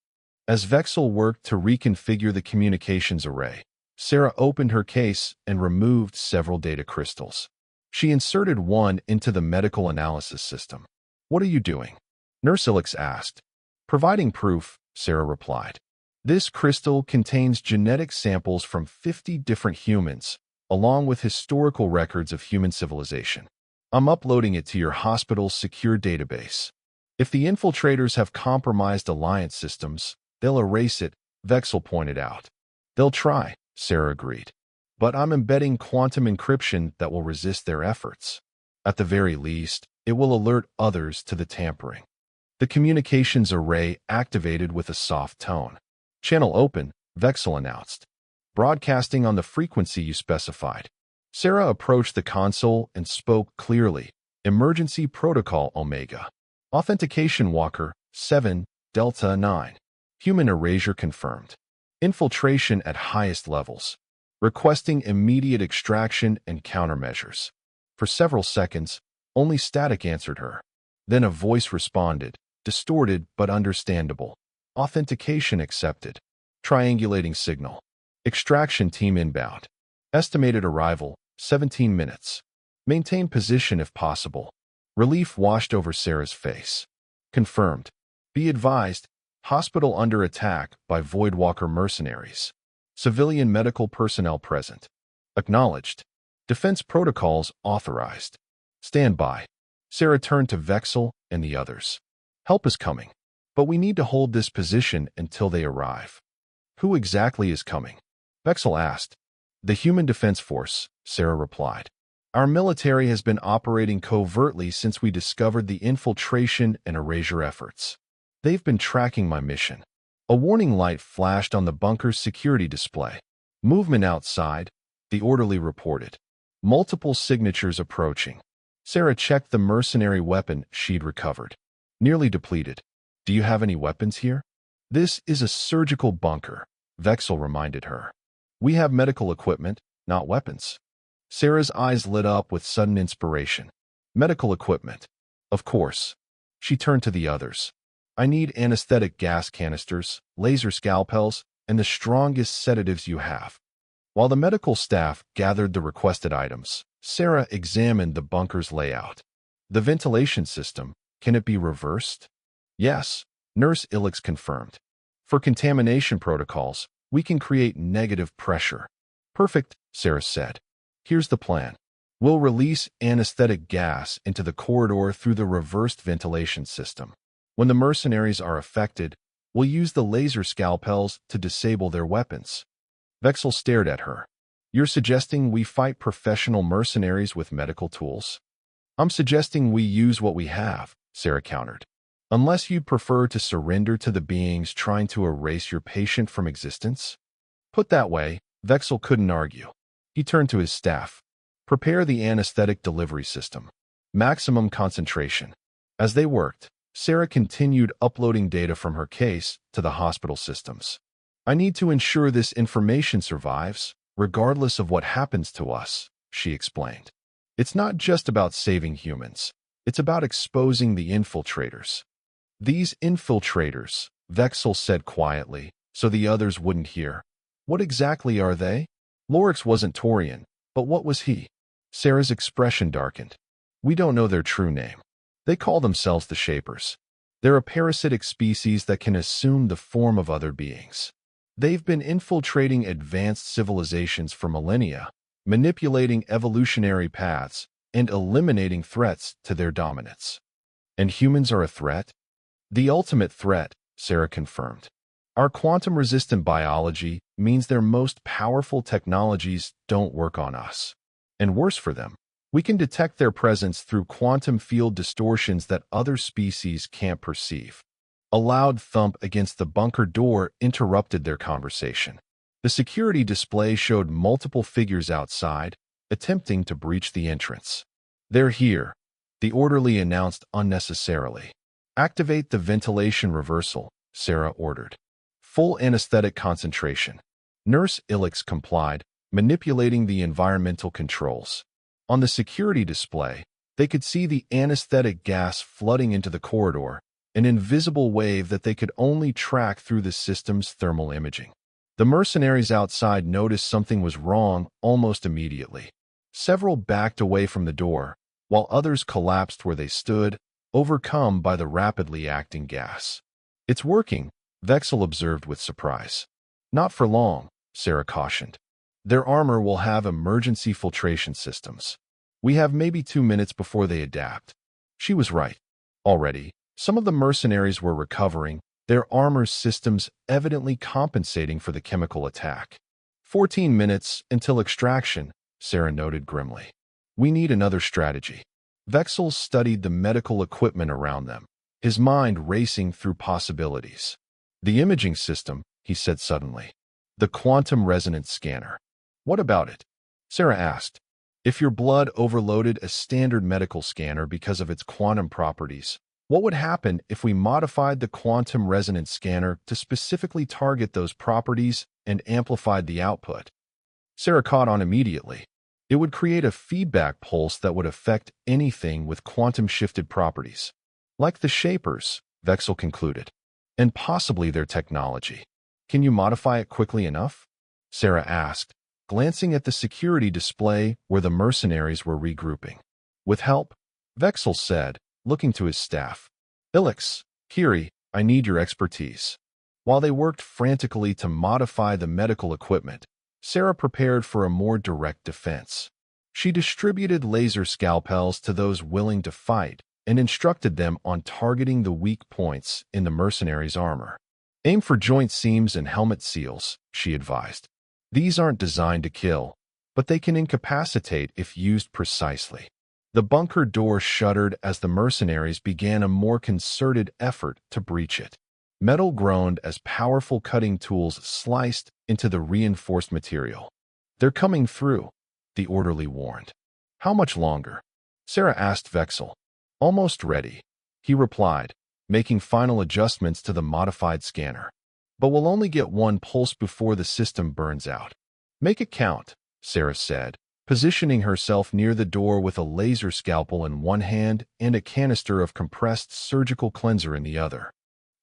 A: As Vexel worked to reconfigure the communications array, Sarah opened her case and removed several data crystals. She inserted one into the medical analysis system. "What are you doing?" Nurse Ilix asked. "Providing proof," Sarah replied. "This crystal contains genetic samples from 50 different humans, along with historical records of human civilization. I'm uploading it to your hospital's secure database. If the infiltrators have compromised Alliance systems, they'll erase it," Vexel pointed out. "They'll try," Sarah agreed. "But I'm embedding quantum encryption that will resist their efforts. At the very least, it will alert others to the tampering." The communications array activated with a soft tone. "Channel open," Vexel announced. "Broadcasting on the frequency you specified." Sarah approached the console and spoke clearly. "Emergency Protocol Omega. Authentication Walker 7, Delta 9. Human erasure confirmed. Infiltration at highest levels. Requesting immediate extraction and countermeasures." For several seconds, only static answered her. Then a voice responded, distorted but understandable. "Authentication accepted. Triangulating signal. Extraction team inbound. Estimated arrival, 17 minutes. Maintain position if possible." Relief washed over Sarah's face. "Confirmed. Be advised, hospital under attack by Voidwalker mercenaries. Civilian medical personnel present. Acknowledged. Defense protocols authorized. Stand by." Sarah turned to Vexel and the others. "Help is coming, but we need to hold this position until they arrive." "Who exactly is coming?" Vexel asked. "The Human Defense Force," Sarah replied. "Our military has been operating covertly since we discovered the infiltration and erasure efforts. They've been tracking my mission." A warning light flashed on the bunker's security display. "Movement outside," the orderly reported. Multiple signatures approaching. Sarah checked the mercenary weapon she'd recovered. "Nearly depleted. Do you have any weapons here?" "This is a surgical bunker," Vexel reminded her. "We have medical equipment, not weapons." Sarah's eyes lit up with sudden inspiration. "Medical equipment. Of course." She turned to the others. "I need anesthetic gas canisters, laser scalpels, and the strongest sedatives you have." While the medical staff gathered the requested items, Sarah examined the bunker's layout. "The ventilation system, can it be reversed?" "Yes," Nurse Ilix confirmed. "For contamination protocols, we can create negative pressure." "Perfect," Sarah said. "Here's the plan. We'll release anesthetic gas into the corridor through the reversed ventilation system. When the mercenaries are affected, we'll use the laser scalpels to disable their weapons." Vexel stared at her. "You're suggesting we fight professional mercenaries with medical tools?" "I'm suggesting we use what we have," Sarah countered. "Unless you'd prefer to surrender to the beings trying to erase your patient from existence?" Put that way, Vexel couldn't argue. He turned to his staff. "Prepare the anesthetic delivery system. Maximum concentration." As they worked, Sarah continued uploading data from her case to the hospital systems. "I need to ensure this information survives, regardless of what happens to us," she explained. "It's not just about saving humans. It's about exposing the infiltrators." "These infiltrators," Vexel said quietly, so the others wouldn't hear. "What exactly are they?" Lorix wasn't Taurian, but what was he? Sarah's expression darkened. We don't know their true name. They call themselves the Shapers. They're a parasitic species that can assume the form of other beings. They've been infiltrating advanced civilizations for millennia, manipulating evolutionary paths, and eliminating threats to their dominance. And humans are a threat? The ultimate threat, Sarah confirmed. Our quantum-resistant biology means their most powerful technologies don't work on us. And worse for them, we can detect their presence through quantum field distortions that other species can't perceive. A loud thump against the bunker door interrupted their conversation. The security display showed multiple figures outside, attempting to breach the entrance. "They're here," the orderly announced unnecessarily. "Activate the ventilation reversal," Sarah ordered. "Full anesthetic concentration." Nurse Ilix complied, manipulating the environmental controls. On the security display, they could see the anesthetic gas flooding into the corridor, an invisible wave that they could only track through the system's thermal imaging. The mercenaries outside noticed something was wrong almost immediately. Several backed away from the door, while others collapsed where they stood, overcome by the rapidly acting gas. "It's working," Vexel observed with surprise. "Not for long," Sarah cautioned. "Their armor will have emergency filtration systems. We have maybe 2 minutes before they adapt." She was right. Already, some of the mercenaries were recovering, their armor systems evidently compensating for the chemical attack. 14 minutes until extraction," Sarah noted grimly. "We need another strategy." Vexel studied the medical equipment around them, his mind racing through possibilities. "The imaging system," he said suddenly. "The quantum resonance scanner." "What about it?" Sarah asked. "If your blood overloaded a standard medical scanner because of its quantum properties, what would happen if we modified the quantum resonance scanner to specifically target those properties and amplified the output?" Sarah caught on immediately. It would create a feedback pulse that would affect anything with quantum-shifted properties. "Like the Shapers," Vexel concluded. "And possibly their technology. Can you modify it quickly enough?" Sarah asked, glancing at the security display where the mercenaries were regrouping. "With help," Vexel said, looking to his staff. "Ilix, Kiri, I need your expertise." While they worked frantically to modify the medical equipment, Sarah prepared for a more direct defense. She distributed laser scalpels to those willing to fight and instructed them on targeting the weak points in the mercenaries' armor. "Aim for joint seams and helmet seals," she advised. "These aren't designed to kill, but they can incapacitate if used precisely." The bunker door shuddered as the mercenaries began a more concerted effort to breach it. Metal groaned as powerful cutting tools sliced into the reinforced material. "They're coming through," the orderly warned. "How much longer?" Sarah asked Vexel. "Almost ready," he replied, making final adjustments to the modified scanner. "But we'll only get one pulse before the system burns out." "Make it count," Sarah said, positioning herself near the door with a laser scalpel in one hand and a canister of compressed surgical cleanser in the other.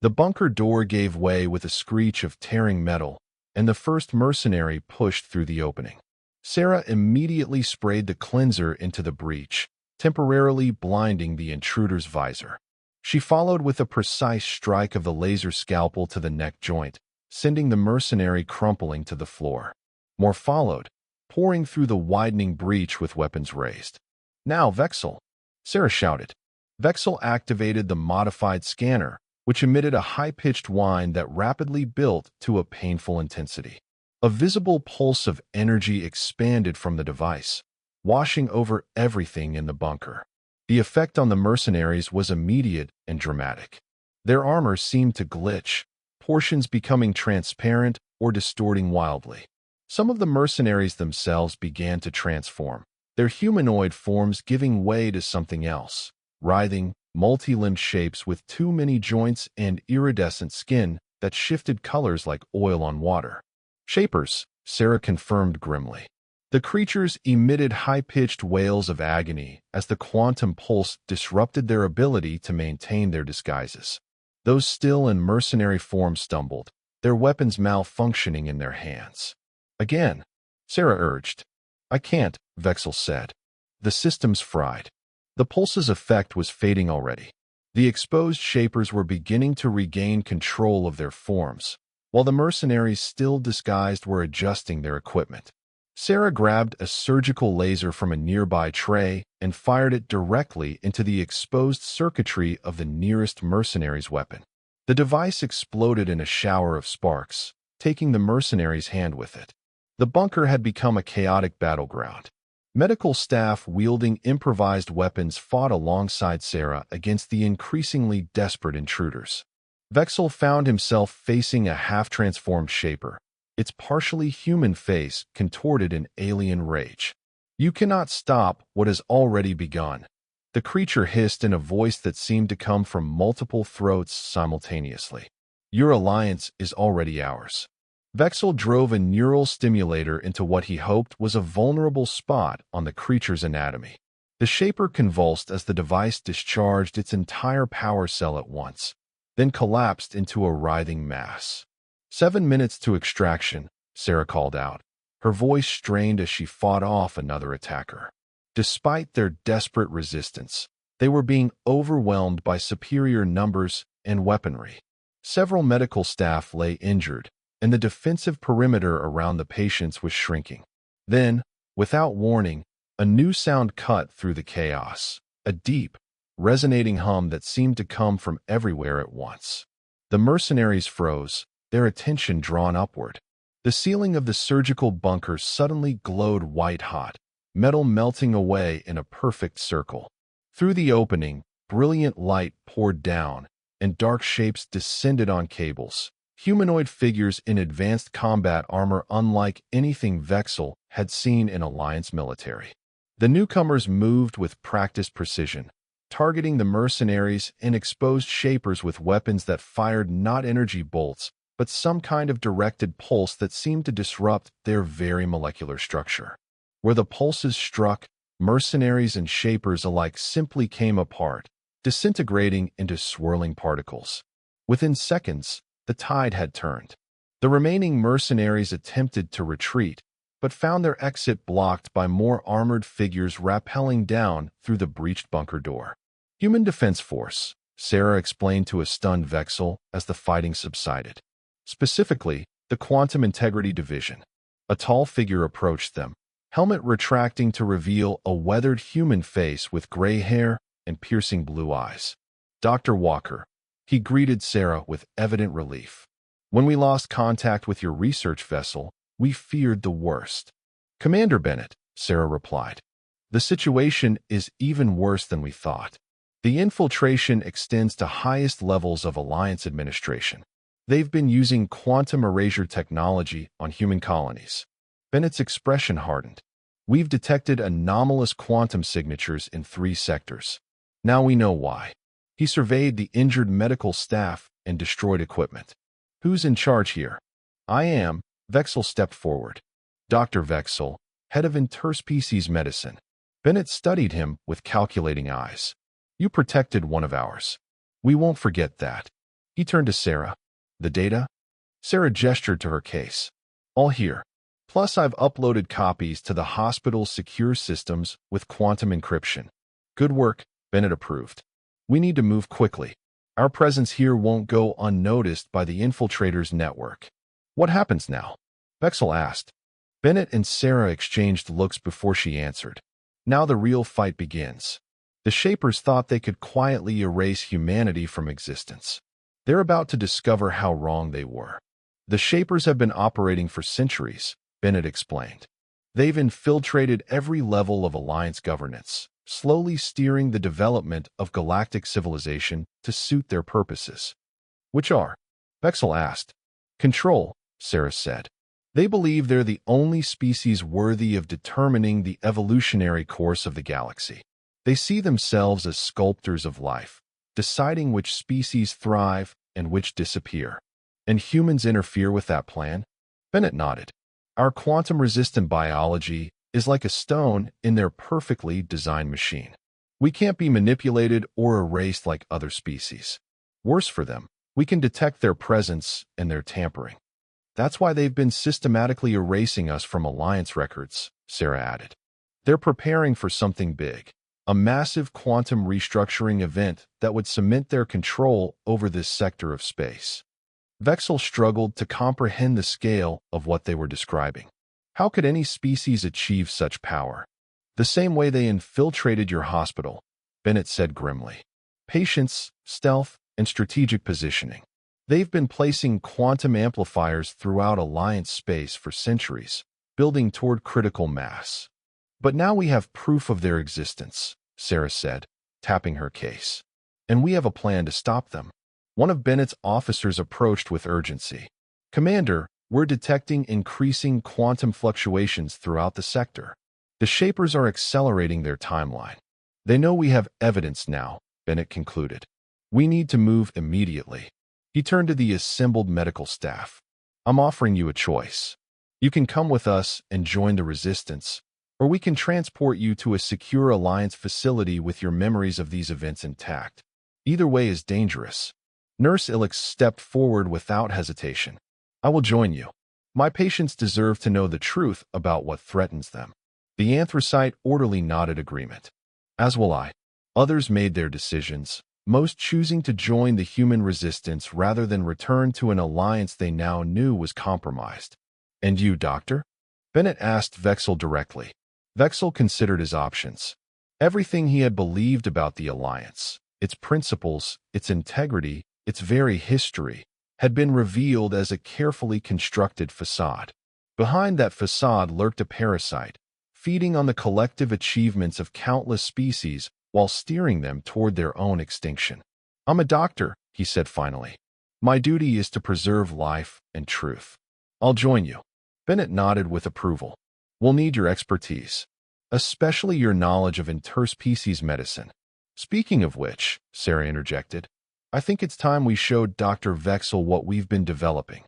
A: The bunker door gave way with a screech of tearing metal, and the first mercenary pushed through the opening. Sarah immediately sprayed the cleanser into the breach, temporarily blinding the intruder's visor. She followed with a precise strike of the laser scalpel to the neck joint, sending the mercenary crumpling to the floor. More followed, pouring through the widening breach with weapons raised. "Now, Vexel!" Sarah shouted. Vexel activated the modified scanner, which emitted a high-pitched whine that rapidly built to a painful intensity. A visible pulse of energy expanded from the device, washing over everything in the bunker. The effect on the mercenaries was immediate and dramatic. Their armor seemed to glitch, portions becoming transparent or distorting wildly. Some of the mercenaries themselves began to transform, their humanoid forms giving way to something else, writhing, multi-limbed shapes with too many joints and iridescent skin that shifted colors like oil on water. "Shapers," Sarah confirmed grimly. The creatures emitted high-pitched wails of agony as the quantum pulse disrupted their ability to maintain their disguises. Those still in mercenary form stumbled, their weapons malfunctioning in their hands. "Again," Sarah urged. "I can't," Vexel said. "The system's fried." The pulse's effect was fading already. The exposed shapers were beginning to regain control of their forms, while the mercenaries still disguised were adjusting their equipment. Sarah grabbed a surgical laser from a nearby tray and fired it directly into the exposed circuitry of the nearest mercenary's weapon. The device exploded in a shower of sparks, taking the mercenary's hand with it. The bunker had become a chaotic battleground. Medical staff wielding improvised weapons fought alongside Sarah against the increasingly desperate intruders. Vexel found himself facing a half-transformed shaper, its partially human face contorted in alien rage. "You cannot stop what has already begun," the creature hissed in a voice that seemed to come from multiple throats simultaneously. "Your alliance is already ours." Vexel drove a neural stimulator into what he hoped was a vulnerable spot on the creature's anatomy. The shaper convulsed as the device discharged its entire power cell at once, then collapsed into a writhing mass. 7 minutes to extraction, Sarah called out, her voice strained as she fought off another attacker. Despite their desperate resistance, they were being overwhelmed by superior numbers and weaponry. Several medical staff lay injured, and the defensive perimeter around the patients was shrinking. Then, without warning, a new sound cut through the chaos, a deep, resonating hum that seemed to come from everywhere at once. The mercenaries froze, their attention drawn upward. The ceiling of the surgical bunker suddenly glowed white-hot, metal melting away in a perfect circle. Through the opening, brilliant light poured down, and dark shapes descended on cables. Humanoid figures in advanced combat armor unlike anything Vexel had seen in Alliance military. The newcomers moved with practiced precision, targeting the mercenaries and exposed shapers with weapons that fired not energy bolts, but some kind of directed pulse that seemed to disrupt their very molecular structure. Where the pulses struck, mercenaries and shapers alike simply came apart, disintegrating into swirling particles. Within seconds, the tide had turned. The remaining mercenaries attempted to retreat, but found their exit blocked by more armored figures rappelling down through the breached bunker door. "Human Defense Force," Sarah explained to a stunned Vexel as the fighting subsided. "Specifically, the Quantum Integrity Division." A tall figure approached them, helmet retracting to reveal a weathered human face with gray hair and piercing blue eyes. "Dr. Walker," he greeted Sarah with evident relief. "When we lost contact with your research vessel, we feared the worst." "Commander Bennett," Sarah replied. "The situation is even worse than we thought. The infiltration extends to highest levels of Alliance administration. They've been using quantum erasure technology on human colonies." Bennett's expression hardened. "We've detected anomalous quantum signatures in 3 sectors. Now we know why." He surveyed the injured medical staff and destroyed equipment. "Who's in charge here?" "I am." Vexel stepped forward. "Dr. Vexel, head of interspecies medicine." Bennett studied him with calculating eyes. "You protected one of ours. We won't forget that." He turned to Sarah. "The data?" Sarah gestured to her case. "All here. Plus I've uploaded copies to the hospital's secure systems with quantum encryption." "Good work," Bennett approved. "We need to move quickly. Our presence here won't go unnoticed by the infiltrators' network." "What happens now?" Vexel asked. Bennett and Sarah exchanged looks before she answered. "Now the real fight begins." The Shapers thought they could quietly erase humanity from existence. They're about to discover how wrong they were. "The Shapers have been operating for centuries," Bennett explained. "They've infiltrated every level of Alliance governance, slowly steering the development of galactic civilization to suit their purposes." "Which are?" Vexel asked. "Control," Sarah said. "They believe they're the only species worthy of determining the evolutionary course of the galaxy. They see themselves as sculptors of life, deciding which species thrive and which disappear." "And humans interfere with that plan?" Bennett nodded. "Our quantum-resistant biology is like a stone in their perfectly designed machine. We can't be manipulated or erased like other species. Worse for them, we can detect their presence and their tampering. That's why they've been systematically erasing us from Alliance records," Sarah added. "They're preparing for something big." a massive quantum restructuring event that would cement their control over this sector of space. Vexel struggled to comprehend the scale of what they were describing. How could any species achieve such power? The same way they infiltrated your hospital, Bennett said grimly. Patience, stealth, and strategic positioning. They've been placing quantum amplifiers throughout Alliance space for centuries, building toward critical mass. But now we have proof of their existence, Sarah said, tapping her case. And we have a plan to stop them. One of Bennett's officers approached with urgency. Commander, we're detecting increasing quantum fluctuations throughout the sector. The Shapers are accelerating their timeline. They know we have evidence now, Bennett concluded. We need to move immediately. He turned to the assembled medical staff. I'm offering you a choice. You can come with us and join the resistance, or we can transport you to a secure Alliance facility with your memories of these events intact. Either way is dangerous. Nurse Ilix stepped forward without hesitation. I will join you. My patients deserve to know the truth about what threatens them. The anthracite orderly nodded agreement. As will I. Others made their decisions, most choosing to join the human resistance rather than return to an alliance they now knew was compromised. And you, Doctor? Bennett asked Vexel directly. Vexel considered his options. Everything he had believed about the alliance, its principles, its integrity, its very history, had been revealed as a carefully constructed facade. Behind that facade lurked a parasite, feeding on the collective achievements of countless species while steering them toward their own extinction. I'm a doctor, he said finally. My duty is to preserve life and truth. I'll join you. Bennett nodded with approval. We'll need your expertise, especially your knowledge of interspecies medicine. Speaking of which, Sarah interjected, I think it's time we showed Dr. Vexel what we've been developing.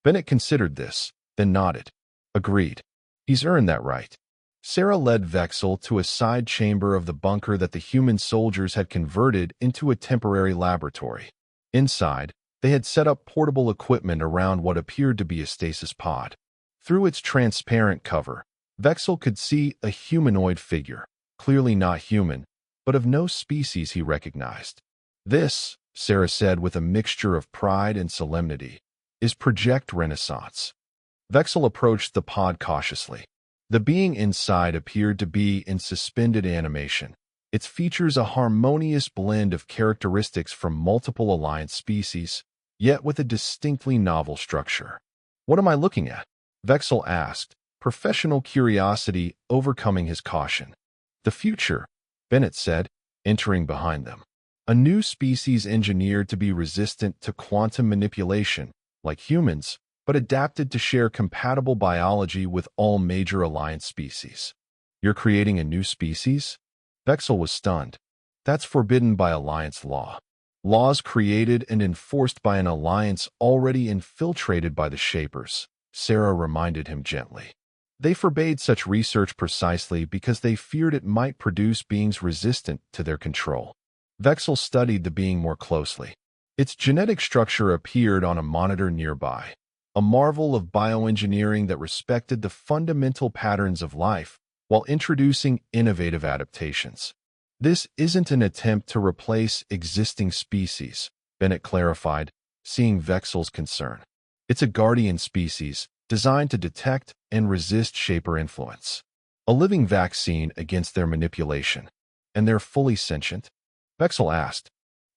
A: Bennett considered this, then nodded. Agreed. He's earned that right. Sarah led Vexel to a side chamber of the bunker that the human soldiers had converted into a temporary laboratory. Inside, they had set up portable equipment around what appeared to be a stasis pod. Through its transparent cover, Vexel could see a humanoid figure, clearly not human, but of no species he recognized. This, Sarah said with a mixture of pride and solemnity, is Project Renaissance. Vexel approached the pod cautiously. The being inside appeared to be in suspended animation. Its features a harmonious blend of characteristics from multiple Alliance species, yet with a distinctly novel structure. What am I looking at? Vexel asked, professional curiosity overcoming his caution. The future, Bennett said, entering behind them. A new species engineered to be resistant to quantum manipulation, like humans, but adapted to share compatible biology with all major Alliance species. You're creating a new species? Vexel was stunned. That's forbidden by Alliance law. Laws created and enforced by an Alliance already infiltrated by the Shapers, Sarah reminded him gently. They forbade such research precisely because they feared it might produce beings resistant to their control. Vexel studied the being more closely. Its genetic structure appeared on a monitor nearby, a marvel of bioengineering that respected the fundamental patterns of life while introducing innovative adaptations. This isn't an attempt to replace existing species, Bennett clarified, seeing Vexel's concern. It's a guardian species designed to detect and resist Shaper influence. A living vaccine against their manipulation. And they're fully sentient? Vexel asked.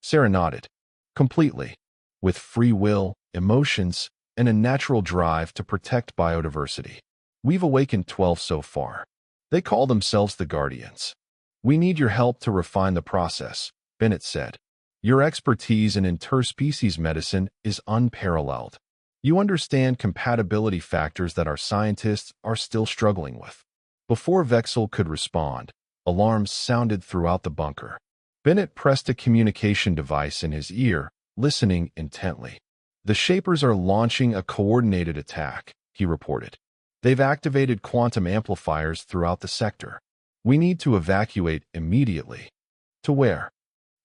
A: Sarah nodded. Completely. With free will, emotions, and a natural drive to protect biodiversity. We've awakened 12 so far. They call themselves the Guardians. We need your help to refine the process, Bennett said. Your expertise in interspecies medicine is unparalleled. You understand compatibility factors that our scientists are still struggling with. Before Vexel could respond, alarms sounded throughout the bunker. Bennett pressed a communication device in his ear, listening intently. The Shapers are launching a coordinated attack, he reported. They've activated quantum amplifiers throughout the sector. We need to evacuate immediately. To where?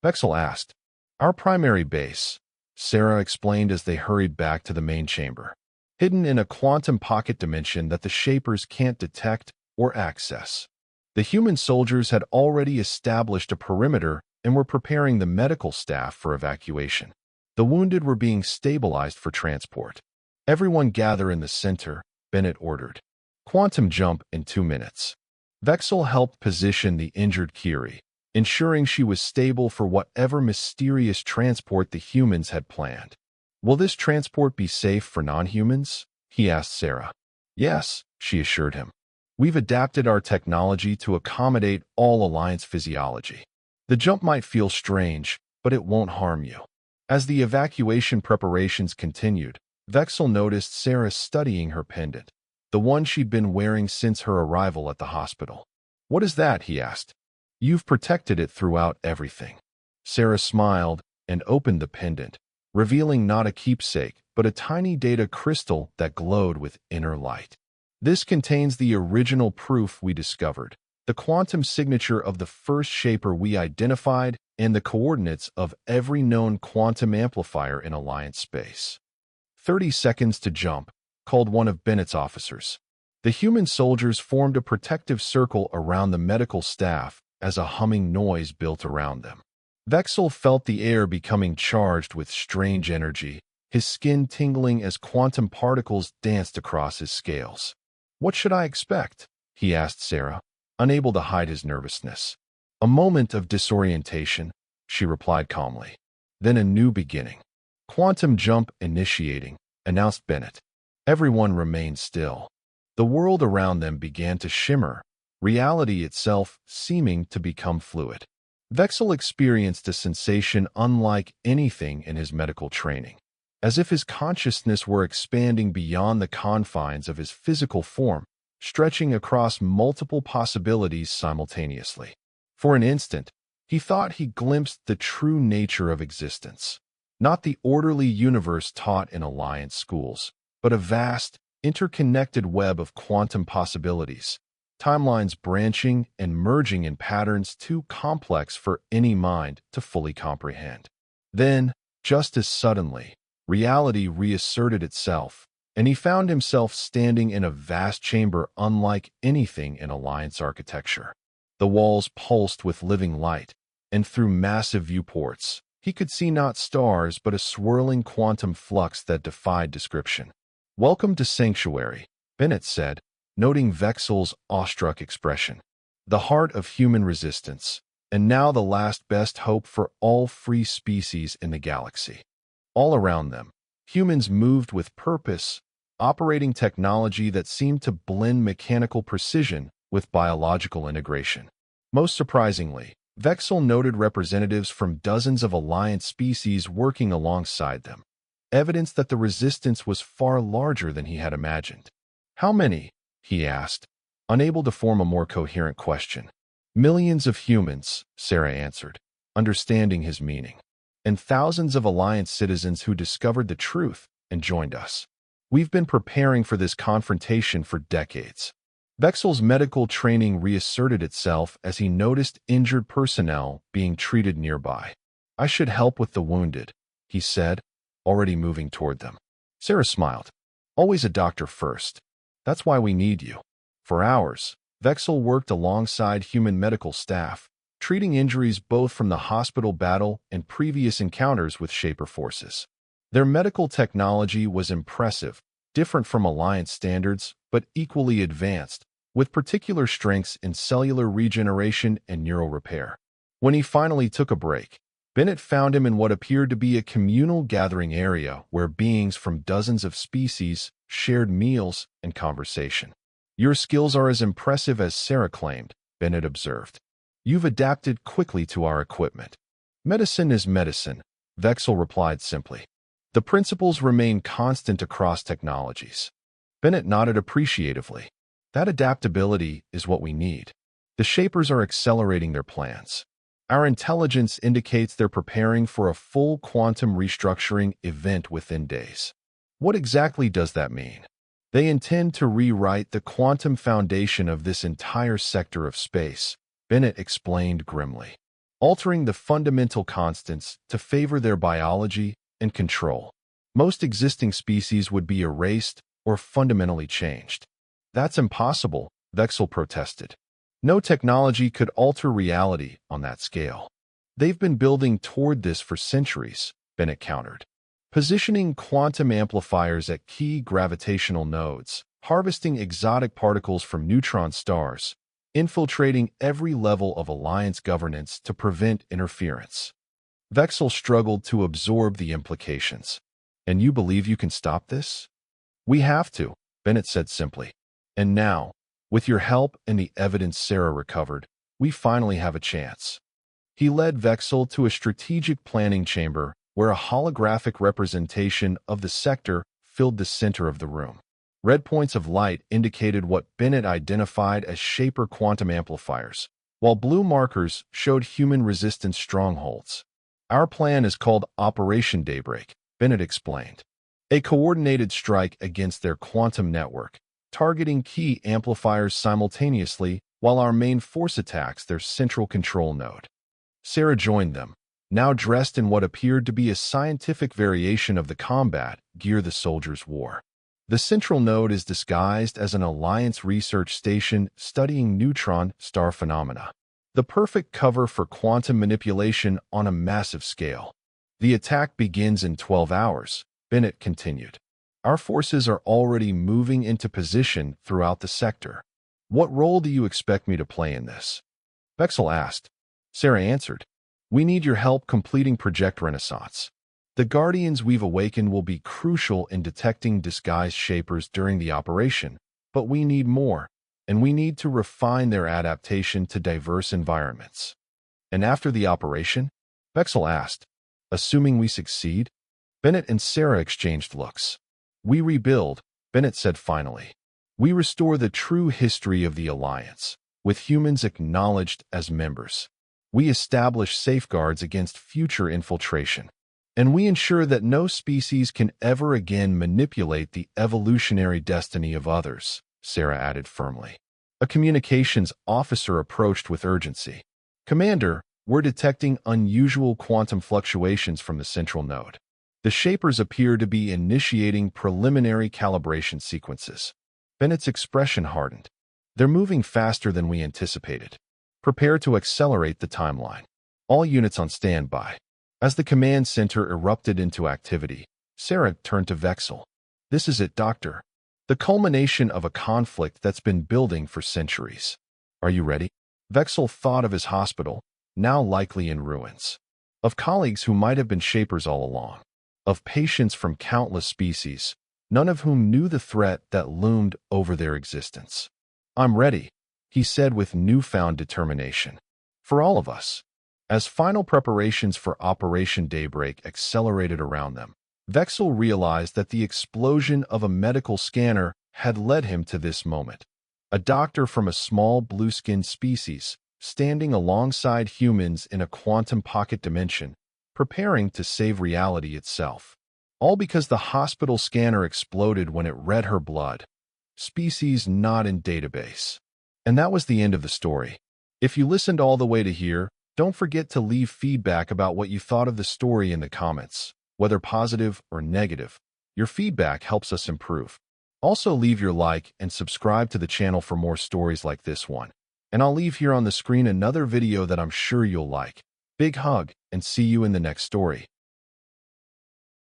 A: Vexel asked. Our primary base, Sarah explained as they hurried back to the main chamber, hidden in a quantum pocket dimension that the Shapers can't detect or access. The human soldiers had already established a perimeter and were preparing the medical staff for evacuation. The wounded were being stabilized for transport. "Everyone gather in the center," Bennett ordered. "Quantum jump in 2 minutes." Vexel helped position the injured Kiri, ensuring she was stable for whatever mysterious transport the humans had planned. "Will this transport be safe for non-humans?" he asked Sarah. "Yes," she assured him. "We've adapted our technology to accommodate all Alliance physiology. The jump might feel strange, but it won't harm you." As the evacuation preparations continued, Vexel noticed Sarah studying her pendant, the one she'd been wearing since her arrival at the hospital. "What is that?" he asked. "You've protected it throughout everything." Sarah smiled and opened the pendant, revealing not a keepsake, but a tiny data crystal that glowed with inner light. "This contains the original proof we discovered, the quantum signature of the first shaper we identified, and the coordinates of every known quantum amplifier in Alliance space." 30 seconds to jump, called one of Bennett's officers. The human soldiers formed a protective circle around the medical staff as a humming noise built around them. Vexel felt the air becoming charged with strange energy, his skin tingling as quantum particles danced across his scales. "What should I expect?" he asked Sarah, unable to hide his nervousness. "A moment of disorientation," she replied calmly. "Then a new beginning." "Quantum jump initiating," announced Bennett. Everyone remained still. The world around them began to shimmer, reality itself seeming to become fluid. Vexel experienced a sensation unlike anything in his medical training, as if his consciousness were expanding beyond the confines of his physical form, stretching across multiple possibilities simultaneously. For an instant, he thought he glimpsed the true nature of existence, not the orderly universe taught in Alliance schools, but a vast, interconnected web of quantum possibilities, timelines branching and merging in patterns too complex for any mind to fully comprehend. Then, just as suddenly, reality reasserted itself, and he found himself standing in a vast chamber unlike anything in Alliance architecture. The walls pulsed with living light, and through massive viewports, he could see not stars but a swirling quantum flux that defied description. "Welcome to Sanctuary," Bennett said, noting Vexel's awestruck expression. "The heart of human resistance, and now the last best hope for all free species in the galaxy." All around them, humans moved with purpose, operating technology that seemed to blend mechanical precision with biological integration. Most surprisingly, Vexel noted representatives from dozens of Alliance species working alongside them, evidence that the resistance was far larger than he had imagined. "How many?" he asked, unable to form a more coherent question. "Millions of humans," Sarah answered, understanding his meaning, "and thousands of Alliance citizens who discovered the truth and joined us. We've been preparing for this confrontation for decades." Vexel's medical training reasserted itself as he noticed injured personnel being treated nearby. "I should help with the wounded," he said, already moving toward them. Sarah smiled. "Always a doctor first. That's why we need you." For hours, Vexel worked alongside human medical staff, treating injuries both from the hospital battle and previous encounters with Shaper forces. Their medical technology was impressive, different from Alliance standards, but equally advanced, with particular strengths in cellular regeneration and neural repair. When he finally took a break, Bennett found him in what appeared to be a communal gathering area where beings from dozens of species shared meals and conversation. "Your skills are as impressive as Sarah claimed," Bennett observed. "You've adapted quickly to our equipment." "Medicine is medicine," Vexel replied simply. "The principles remain constant across technologies." Bennett nodded appreciatively. "That adaptability is what we need. The Shapers are accelerating their plans. Our intelligence indicates they're preparing for a full quantum restructuring event within days." "What exactly does that mean?" "They intend to rewrite the quantum foundation of this entire sector of space," Bennett explained grimly, "altering the fundamental constants to favor their biology and control. Most existing species would be erased or fundamentally changed." "That's impossible," Vexel protested. No technology could alter reality on that scale. They've been building toward this for centuries, Bennett countered. Positioning quantum amplifiers at key gravitational nodes, harvesting exotic particles from neutron stars, infiltrating every level of Alliance governance to prevent interference. Vexel struggled to absorb the implications. And you believe you can stop this? We have to, Bennett said simply. And now, with your help and the evidence Sarah recovered, we finally have a chance. He led Vexel to a strategic planning chamber where a holographic representation of the sector filled the center of the room. Red points of light indicated what Bennett identified as Shaper quantum amplifiers, while blue markers showed human-resistant strongholds. Our plan is called Operation Daybreak, Bennett explained. A coordinated strike against their quantum network, targeting key amplifiers simultaneously while our main force attacks their central control node. Sarah joined them, now dressed in what appeared to be a scientific variation of the combat gear the soldiers wore. The central node is disguised as an Alliance research station studying neutron star phenomena. The perfect cover for quantum manipulation on a massive scale. The attack begins in 12 hours, Bennett continued. Our forces are already moving into position throughout the sector. What role do you expect me to play in this? Vexel asked. Sarah answered. We need your help completing Project Renaissance. The Guardians we've awakened will be crucial in detecting disguised Shapers during the operation, but we need more, and we need to refine their adaptation to diverse environments. And after the operation? Vexel asked. Assuming we succeed? Bennett and Sarah exchanged looks. We rebuild, Bennett said finally. We restore the true history of the Alliance, with humans acknowledged as members. We establish safeguards against future infiltration. And we ensure that no species can ever again manipulate the evolutionary destiny of others, Sarah added firmly. A communications officer approached with urgency. Commander, we're detecting unusual quantum fluctuations from the central node. The Shapers appear to be initiating preliminary calibration sequences. Bennett's expression hardened. They're moving faster than we anticipated. Prepare to accelerate the timeline. All units on standby. As the command center erupted into activity, Sarah turned to Vexel. This is it, Doctor. The culmination of a conflict that's been building for centuries. Are you ready? Vexel thought of his hospital, now likely in ruins. Of colleagues who might have been Shapers all along. Of patients from countless species, none of whom knew the threat that loomed over their existence. I'm ready, he said with newfound determination. For all of us. As final preparations for Operation Daybreak accelerated around them, Vexel realized that the explosion of a medical scanner had led him to this moment. A doctor from a small blue-skinned species, standing alongside humans in a quantum pocket dimension, preparing to save reality itself. All because the hospital scanner exploded when it read her blood. Species not in database. And that was the end of the story. If you listened all the way to here, don't forget to leave feedback about what you thought of the story in the comments, whether positive or negative. Your feedback helps us improve. Also leave your like and subscribe to the channel for more stories like this one. And I'll leave here on the screen another video that I'm sure you'll like. Big hug, and see you in the next story.